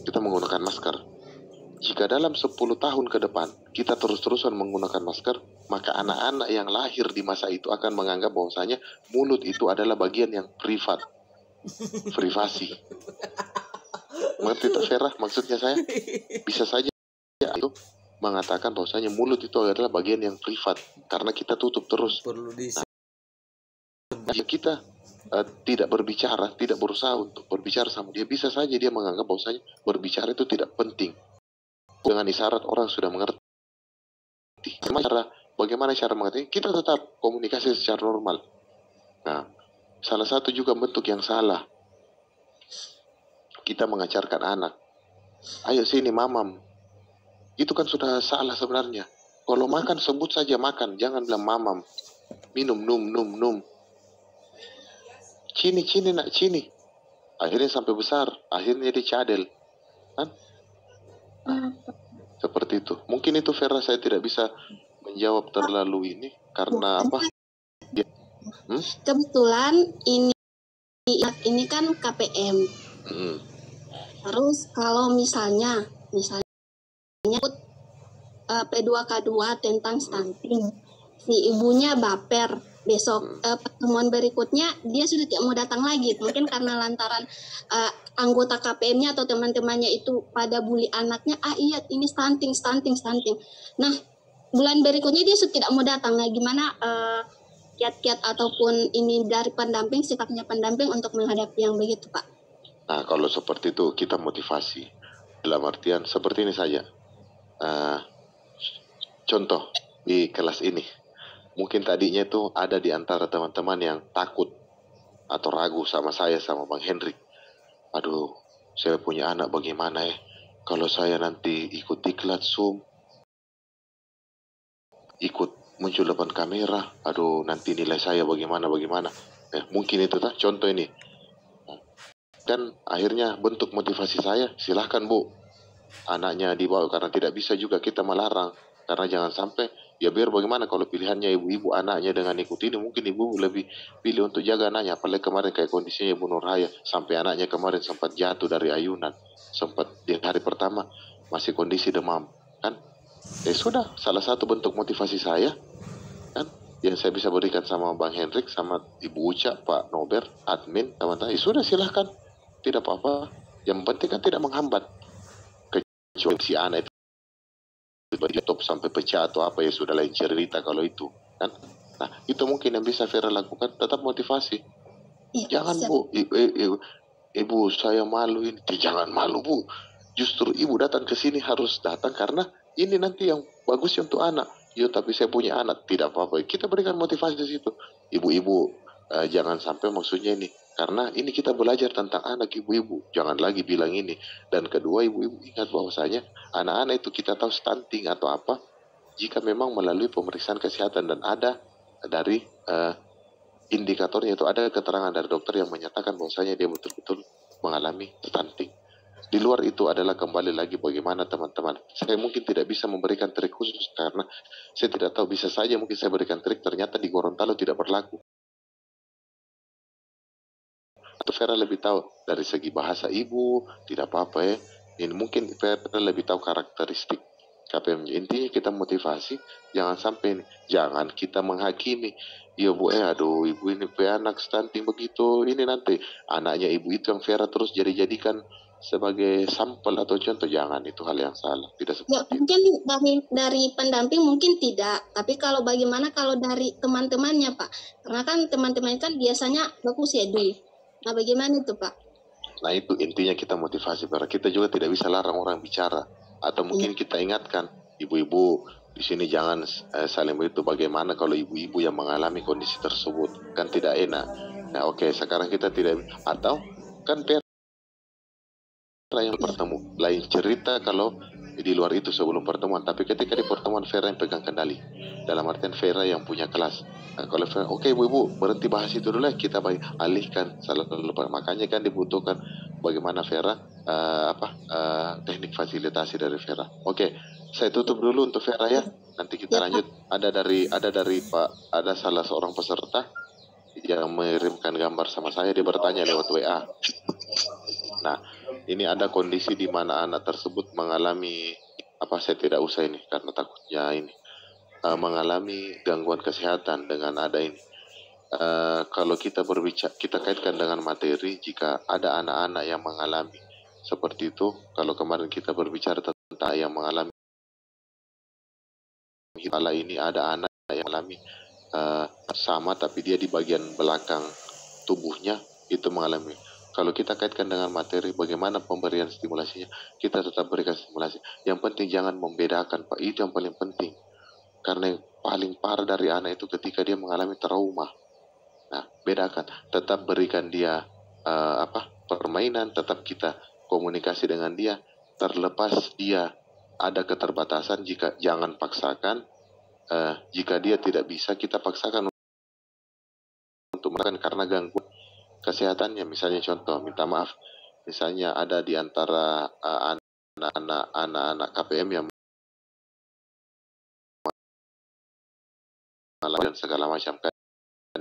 kita menggunakan masker. Jika dalam 10 tahun ke depan kita terus-terusan menggunakan masker, maka anak-anak yang lahir di masa itu akan menganggap bahwasanya mulut itu adalah bagian yang privasi. Mengerti tak, Vera? Maksudnya saya bisa saja itu mengatakan bahwasanya mulut itu adalah bagian yang privat karena kita tutup terus. Jika kita tidak berbicara, tidak berusaha untuk berbicara sama dia, bisa saja dia menganggap bahwasanya berbicara itu tidak penting. Dengan isyarat orang sudah mengerti. Bagaimana cara mengerti? Kita tetap komunikasi secara normal. Nah, salah satu juga bentuk yang salah, kita mengajarkan anak, ayo sini mamam. Itu kan sudah salah sebenarnya. Kalau makan sebut saja makan, jangan bilang mamam. minum, num. Cini nak cini. Akhirnya sampai besar, akhirnya dia cadel, kan? Nah, seperti itu. Mungkin itu Vera saya tidak bisa menjawab terlalu ini karena apa? Kebetulan ini kan KPM. Terus kalau misalnya P2K2 tentang stunting, si ibunya baper, besok pertemuan berikutnya dia sudah tidak mau datang lagi, mungkin karena lantaran anggota KPM-nya atau teman-temannya itu pada bully anaknya, iya ini stunting. Nah, bulan berikutnya dia sudah tidak mau datang. Nah, gimana kiat-kiat ataupun ini dari pendamping, sikapnya pendamping untuk menghadapi yang begitu, Pak? Nah, kalau seperti itu kita motivasi dalam artian seperti ini saja. Contoh di kelas ini, mungkin tadinya itu ada di antara teman-teman yang takut atau ragu sama saya, sama Bang Hendrik. Aduh, saya punya anak bagaimana ya? Kalau saya nanti ikut diklat Zoom, ikut muncul depan kamera, aduh nanti nilai saya bagaimana. Mungkin itu contoh ini. Dan akhirnya bentuk motivasi saya, silahkan Bu, anaknya dibawa, karena tidak bisa juga kita melarang. Karena jangan sampai, ya biar bagaimana kalau pilihannya ibu-ibu anaknya dengan ikut ini, mungkin ibu lebih pilih untuk jaga anaknya. Apalagi kemarin kayak kondisinya Ibu Nurhaya, sampai anaknya kemarin sempat jatuh dari ayunan, sempat di hari pertama masih kondisi demam, kan? Sudah, salah satu bentuk motivasi saya, kan, yang saya bisa berikan sama Bang Hendrik, sama Ibu Uca, Pak Nober, admin, teman-teman, sudah silahkan, tidak apa-apa. Yang penting kan tidak menghambat. Kecuali si anak itu laptop sampai pecah atau apa, ya sudah lain cerita kalau itu, kan. Nah, itu mungkin yang bisa Vera lakukan, tetap motivasi. Jangan Bu, ibu saya malu ini. Jangan malu Bu, justru ibu datang ke sini harus datang karena ini nanti yang bagus untuk anak. Ya tapi saya punya anak, tidak apa-apa, kita berikan motivasi di situ. Ibu-ibu jangan sampai, maksudnya ini karena ini kita belajar tentang anak, ibu-ibu jangan lagi bilang ini. Dan kedua, ibu-ibu ingat bahwasanya anak-anak itu kita tahu stunting atau apa jika memang melalui pemeriksaan kesehatan dan ada dari indikatornya, itu ada keterangan dari dokter yang menyatakan bahwasanya dia betul-betul mengalami stunting. Di luar itu adalah kembali lagi bagaimana teman-teman. Saya mungkin tidak bisa memberikan trik khusus karena saya tidak tahu, bisa saja mungkin saya berikan trik ternyata di Gorontalo tidak berlaku. Atau Vera lebih tahu dari segi bahasa ibu, tidak apa-apa ya. Ini mungkin Vera lebih tahu karakteristik KPM. Intinya kita motivasi, jangan sampai jangan kita menghakimi. Ya Bu, aduh ibu ini anak stunting begitu, ini nanti anaknya ibu itu yang Vera terus jadikan sebagai sampel atau contoh. Jangan, itu hal yang salah, tidak seperti itu. Mungkin dari pendamping mungkin tidak, tapi kalau bagaimana kalau dari teman-temannya Pak, karena kan teman-teman kan biasanya bagus ya dulu. Nah bagaimana itu Pak? Nah itu intinya kita motivasi, karena kita juga tidak bisa larang orang bicara, atau mungkin kita ingatkan ibu-ibu di sini jangan saling begitu. Bagaimana kalau ibu-ibu yang mengalami kondisi tersebut, kan tidak enak. Nah oke, sekarang kita tidak, atau kan yang bertemu lain cerita kalau di luar itu sebelum pertemuan, tapi ketika di pertemuan Vera yang pegang kendali, dalam artian Vera yang punya kelas. Nah, kalau Vera, oke ibu berhenti bahas itu dulu, kita alihkan. Makanya kan dibutuhkan bagaimana Vera teknik fasilitasi dari Vera. Oke, saya tutup dulu untuk Vera ya. Nanti kita lanjut. Ada dari Pak, ada salah seorang peserta yang mengirimkan gambar sama saya, dia bertanya lewat WA. Nah, ini ada kondisi di mana anak tersebut mengalami saya tidak usah ini karena takutnya ini mengalami gangguan kesehatan dengan ada ini. Kalau kita berbicara, kita kaitkan dengan materi, jika ada anak-anak yang mengalami seperti itu, kalau kemarin kita berbicara tentang yang mengalami ini, ada anak yang mengalami sama tapi dia di bagian belakang tubuhnya itu mengalami. Kalau kita kaitkan dengan materi, bagaimana pemberian stimulasinya, kita tetap berikan stimulasi. Yang penting jangan membedakan Pak, itu yang paling penting. Karena yang paling parah dari anak itu ketika dia mengalami trauma. Nah, bedakan, tetap berikan dia permainan, tetap kita komunikasi dengan dia, terlepas dia ada keterbatasan, jika jangan paksakan, jika dia tidak bisa kita paksakan untuk makan karena gangguan kesehatannya. Misalnya contoh, minta maaf, misalnya ada di antara anak-anak KPM yang dan segala macam, kan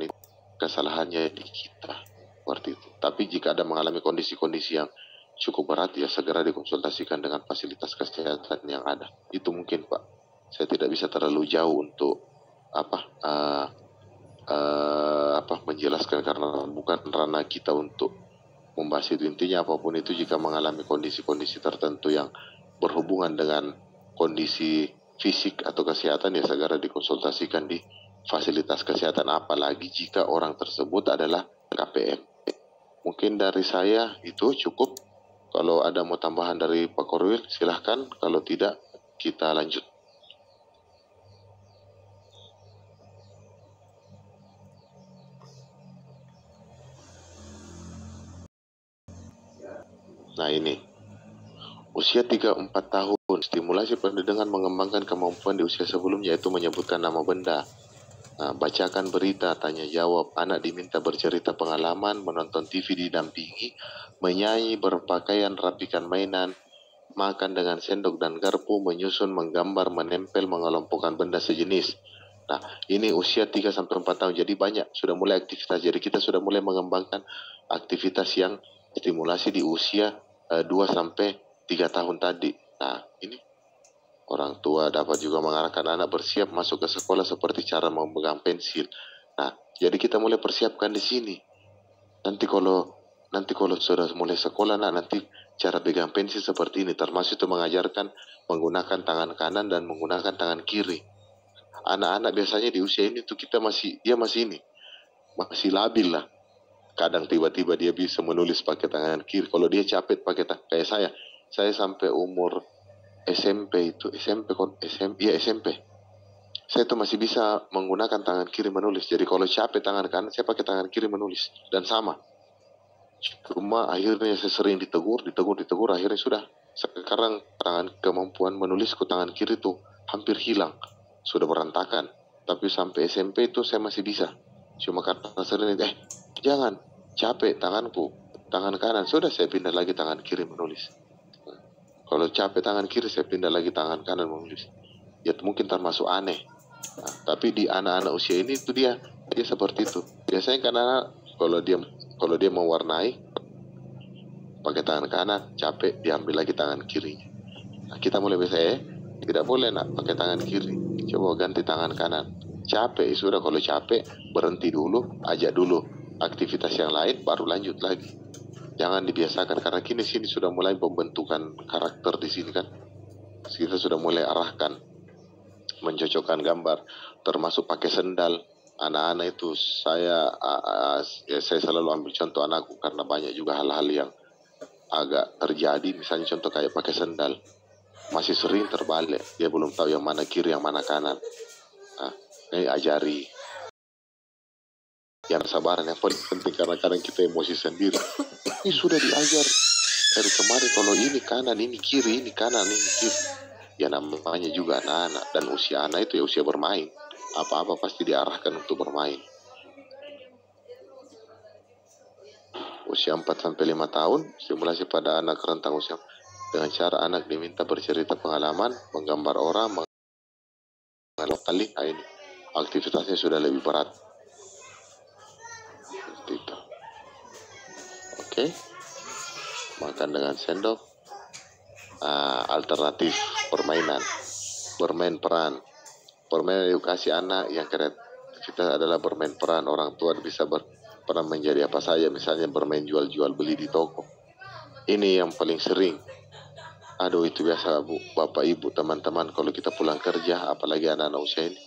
itu kesalahannya di kita seperti itu. Tapi jika ada mengalami kondisi-kondisi yang cukup berat, ya segera dikonsultasikan dengan fasilitas kesehatan yang ada. Itu mungkin Pak. Saya tidak bisa terlalu jauh untuk menjelaskan karena bukan ranah kita untuk membahas itu. Intinya apapun itu, jika mengalami kondisi-kondisi tertentu yang berhubungan dengan kondisi fisik atau kesehatan, ya segera dikonsultasikan di fasilitas kesehatan, apalagi jika orang tersebut adalah KPM. Mungkin dari saya itu cukup. Kalau ada mau tambahan dari Pak Korwil, silahkan. Kalau tidak, kita lanjut. Nah ini, usia 3-4 tahun, stimulasi pendengaran mengembangkan kemampuan di usia sebelumnya, yaitu menyebutkan nama benda. Nah, bacakan berita, tanya jawab, anak diminta bercerita pengalaman, menonton TV didampingi, menyanyi, berpakaian, rapikan mainan, makan dengan sendok dan garpu, menyusun, menggambar, menempel, mengelompokkan benda sejenis. Nah, ini usia 3-4 tahun, jadi banyak, sudah mulai aktivitas. Jadi kita sudah mulai mengembangkan aktivitas yang stimulasi di usia 2-3 tahun tadi. Nah, ini orang tua dapat juga mengarahkan anak bersiap masuk ke sekolah seperti cara memegang pensil. Nah, jadi kita mulai persiapkan di sini. Nanti kalau sudah mulai sekolah, nanti cara pegang pensil seperti ini, termasuk itu mengajarkan menggunakan tangan kanan dan menggunakan tangan kiri. Anak-anak biasanya di usia ini tuh kita masih labil lah. Kadang tiba-tiba dia bisa menulis pakai tangan kiri. Kalau dia capek pakai kayak saya sampai umur SMP. Saya tuh masih bisa menggunakan tangan kiri menulis. Jadi kalau capek tangan kanan, saya pakai tangan kiri menulis. Dan sama. Cuma akhirnya saya sering ditegur. Akhirnya sudah. Sekarang kemampuan menulisku tangan kiri tuh hampir hilang. Sudah berantakan. Tapi sampai SMP itu saya masih bisa. Cuma karena sering, jangan, capek tanganku, tangan kanan. Sudah saya pindah lagi tangan kiri menulis. Kalau capek tangan kiri, saya pindah lagi tangan kanan menulis. Ya mungkin termasuk aneh. Nah, tapi di anak-anak usia ini itu dia seperti itu. Biasanya kan anak kalau dia mewarnai pakai tangan kanan, capek diambil lagi tangan kiri. Nah, kita mulai biasa tidak boleh pakai tangan kiri. Coba ganti tangan kanan. Capek sudah, kalau capek berhenti dulu, ajak dulu aktivitas yang lain, baru lanjut lagi. Jangan dibiasakan, karena sini sudah mulai pembentukan karakter di sini kan. Kita sudah mulai arahkan, mencocokkan gambar, termasuk pakai sendal. Anak-anak itu saya selalu ambil contoh anakku, karena banyak juga hal-hal yang agak terjadi. Misalnya contoh kayak pakai sendal, masih sering terbalik, dia belum tahu yang mana kiri, yang mana kanan. Nah, ini ajari yang sabaran yang paling penting, karena kadang kita emosi sendiri. Ini sudah diajar dari kemarin, kalau ini kanan, ini kiri, ini kanan, ini kiri. Ya namanya juga anak-anak, dan usia anak itu ya usia bermain. Apa-apa pasti diarahkan untuk bermain. Usia 4-5 tahun, stimulasi pada anak rentang usia dengan cara anak diminta bercerita pengalaman, menggambar orang, nah ini aktivitasnya sudah lebih berat. Seperti itu. Oke. Makan dengan sendok. Alternatif permainan. Bermain peran. Permainan edukasi anak yang kreativitas adalah bermain peran. Orang tua bisa berperan menjadi apa saja. Misalnya bermain jual-jual beli di toko. Ini yang paling sering. Aduh, itu biasa Bu, Bapak Ibu, teman-teman, kalau kita pulang kerja, apalagi anak-anak usia ini,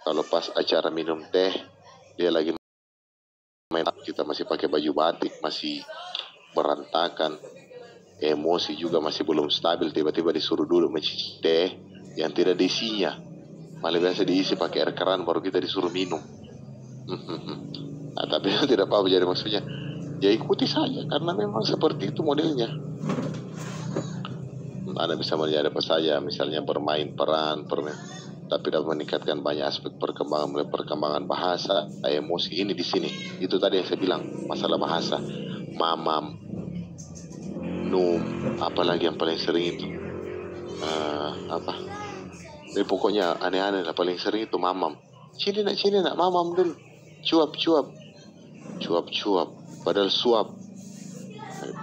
kalau pas acara minum teh, dia lagi main, kita masih pakai baju batik, masih berantakan, emosi juga masih belum stabil, tiba-tiba disuruh duduk mencicip teh yang tidak diisinya, malah biasa diisi pakai air keran, baru kita disuruh minum. Nah, tapi tidak apa-apa, jadi maksudnya ya ikuti saja, karena memang seperti itu modelnya. Anda bisa menjadi apa saja, misalnya bermain peran, tapi dapat meningkatkan banyak aspek perkembangan, mulai perkembangan bahasa, emosi. Ini di sini. Itu tadi yang saya bilang, masalah bahasa. Mamam, num, apalagi yang paling sering itu. Apa? Jadi pokoknya aneh-aneh lah, paling sering itu mamam. Sini nak, mamam dulu. Cuap. Padahal suap.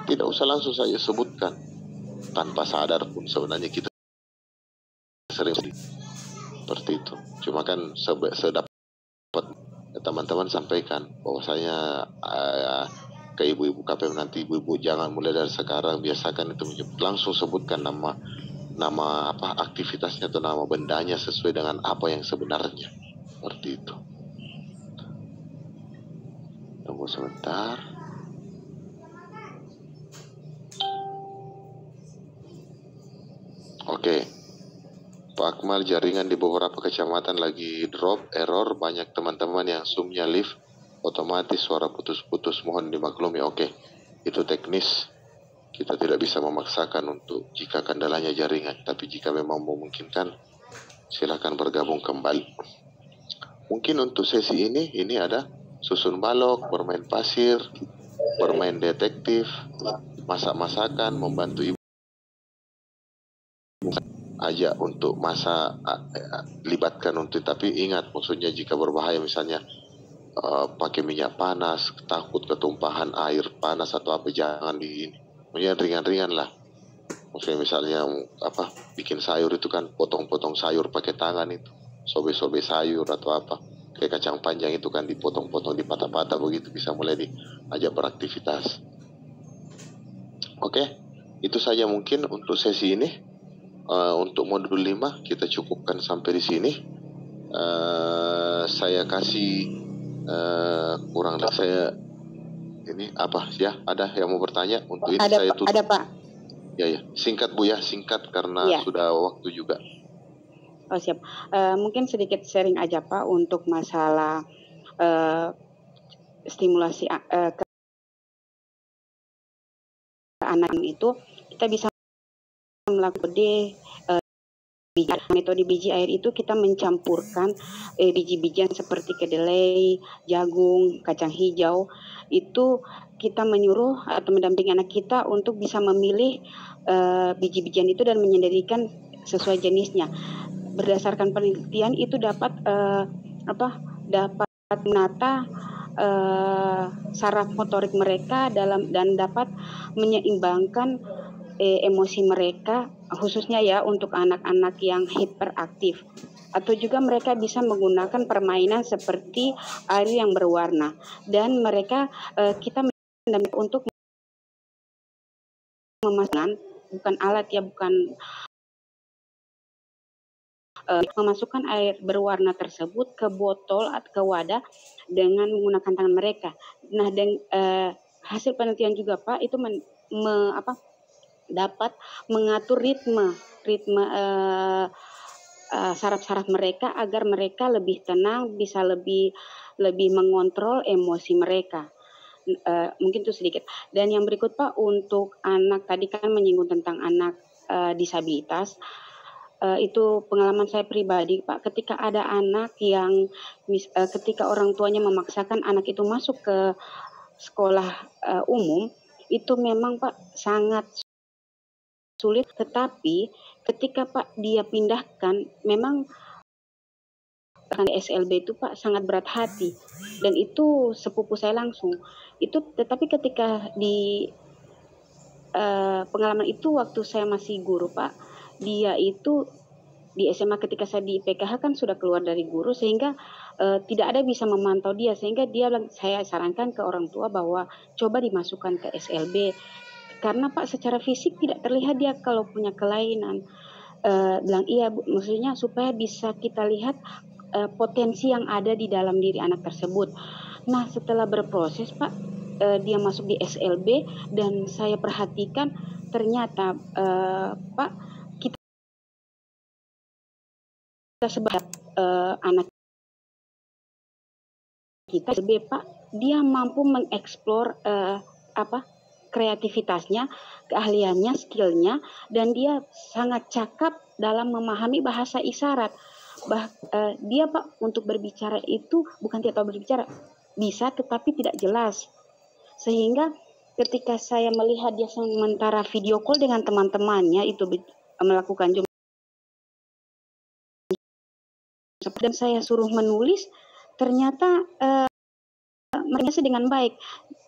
Tidak usah langsung saja sebutkan. Tanpa sadar pun sebenarnya kita sering seperti itu. Cuma kan sedapat teman-teman sampaikan bahwasanya ke ibu-ibu KPM nanti, ibu-ibu jangan mulai dari sekarang biasakan itu langsung sebutkan nama apa aktivitasnya atau nama bendanya sesuai dengan apa yang sebenarnya. Seperti itu. Tunggu sebentar. Oke. Pak Akmal, jaringan di beberapa kecamatan lagi drop, error, banyak teman-teman yang zoomnya live, otomatis suara putus-putus, mohon dimaklumi. Oke, itu teknis, kita tidak bisa memaksakan untuk jika kendalanya jaringan, tapi jika memang memungkinkan, silakan bergabung kembali. Mungkin untuk sesi ini ada susun balok, bermain pasir, bermain detektif, masak-masakan, membantu ibu, ajak untuk libatkan untuk, tapi ingat maksudnya jika berbahaya misalnya pakai minyak panas, takut ketumpahan air panas atau apa, jangan maksudnya ringan-ringan lah. Maksudnya misalnya apa bikin sayur itu kan potong-potong sayur pakai tangan itu, sobek-sobek sayur atau apa, kayak kacang panjang itu kan dipotong-potong, dipatah-patah begitu, bisa mulai diajak beraktivitas. Oke, itu saja mungkin untuk sesi ini. Untuk modul 5 kita cukupkan sampai di sini. Saya kasih kurang lebih saya ini apa ya, ada yang mau bertanya untuk ini? Saya tutup. Ada Pak. Ya, singkat Bu ya, singkat karena sudah waktu juga. Oh siap. Mungkin sedikit sharing aja Pak untuk masalah stimulasi ke anak itu, kita bisa melakukan metode biji air itu kita mencampurkan biji-bijian seperti kedelai, jagung, kacang hijau. Itu kita menyuruh atau mendampingi anak kita untuk bisa memilih biji-bijian itu dan menyendirikan sesuai jenisnya. Berdasarkan penelitian itu dapat menata saraf motorik mereka dan dapat menyeimbangkan emosi mereka, khususnya ya untuk anak-anak yang hiperaktif. Atau juga mereka bisa menggunakan permainan seperti air yang berwarna, dan mereka kita mendampingi untuk memasukkan, bukan alat ya, bukan memasukkan air berwarna tersebut ke botol atau ke wadah dengan menggunakan tangan mereka. Nah, dan hasil penelitian juga Pak itu dapat mengatur ritme saraf-saraf mereka agar mereka lebih tenang, bisa lebih mengontrol emosi mereka. Mungkin itu sedikit. Dan yang berikut Pak, untuk anak, tadi kan menyinggung tentang anak disabilitas. Itu pengalaman saya pribadi Pak, ketika ada anak yang ketika orang tuanya memaksakan anak itu masuk ke sekolah umum, itu memang Pak sangat sulit, tetapi ketika Pak dia pindahkan, memang SLB itu Pak sangat berat hati, dan itu sepupu saya langsung itu. Tetapi ketika di pengalaman itu waktu saya masih guru Pak, dia itu di SMA ketika saya di PKH kan sudah keluar dari guru, sehingga tidak ada bisa memantau dia, sehingga saya sarankan ke orang tua bahwa coba dimasukkan ke SLB. Karena Pak secara fisik tidak terlihat dia kalau punya kelainan. Bilang iya Bu, maksudnya supaya bisa kita lihat potensi yang ada di dalam diri anak tersebut. Nah, setelah berproses Pak, dia masuk di SLB dan saya perhatikan ternyata Pak, kita sebagai anak kita SLB Pak, dia mampu mengeksplor kreativitasnya, keahliannya, skillnya, dan dia sangat cakap dalam memahami bahasa isyarat. dia Pak untuk berbicara itu bukan tidak tahu berbicara, bisa tetapi tidak jelas. Sehingga ketika saya melihat dia sementara video call dengan teman-temannya itu melakukan jumpa dan saya suruh menulis, ternyata mereka dengan baik.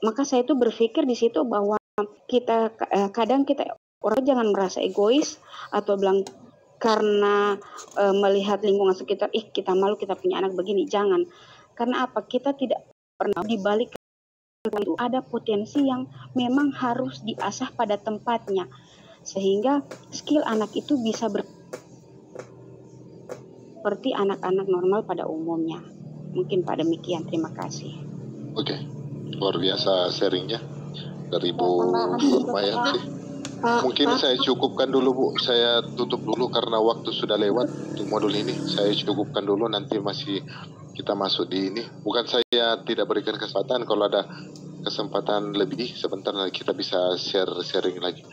Maka saya itu berpikir di situ bahwa kita kadang kita orang jangan merasa egois atau bilang karena melihat lingkungan sekitar, kita malu kita punya anak begini. Jangan. Karena apa? Kita tidak pernah dibalik itu ada potensi yang memang harus diasah pada tempatnya. Sehingga skill anak itu bisa seperti anak-anak normal pada umumnya. Mungkin Pak demikian. Terima kasih. Oke. Luar biasa sharingnya dari Bu Mayanti. Mungkin saya cukupkan dulu Bu, saya tutup dulu karena waktu sudah lewat untuk modul ini. Saya cukupkan dulu, nanti masih kita masuk di ini. Bukan saya tidak berikan kesempatan, kalau ada kesempatan lebih sebentar kita bisa sharing lagi.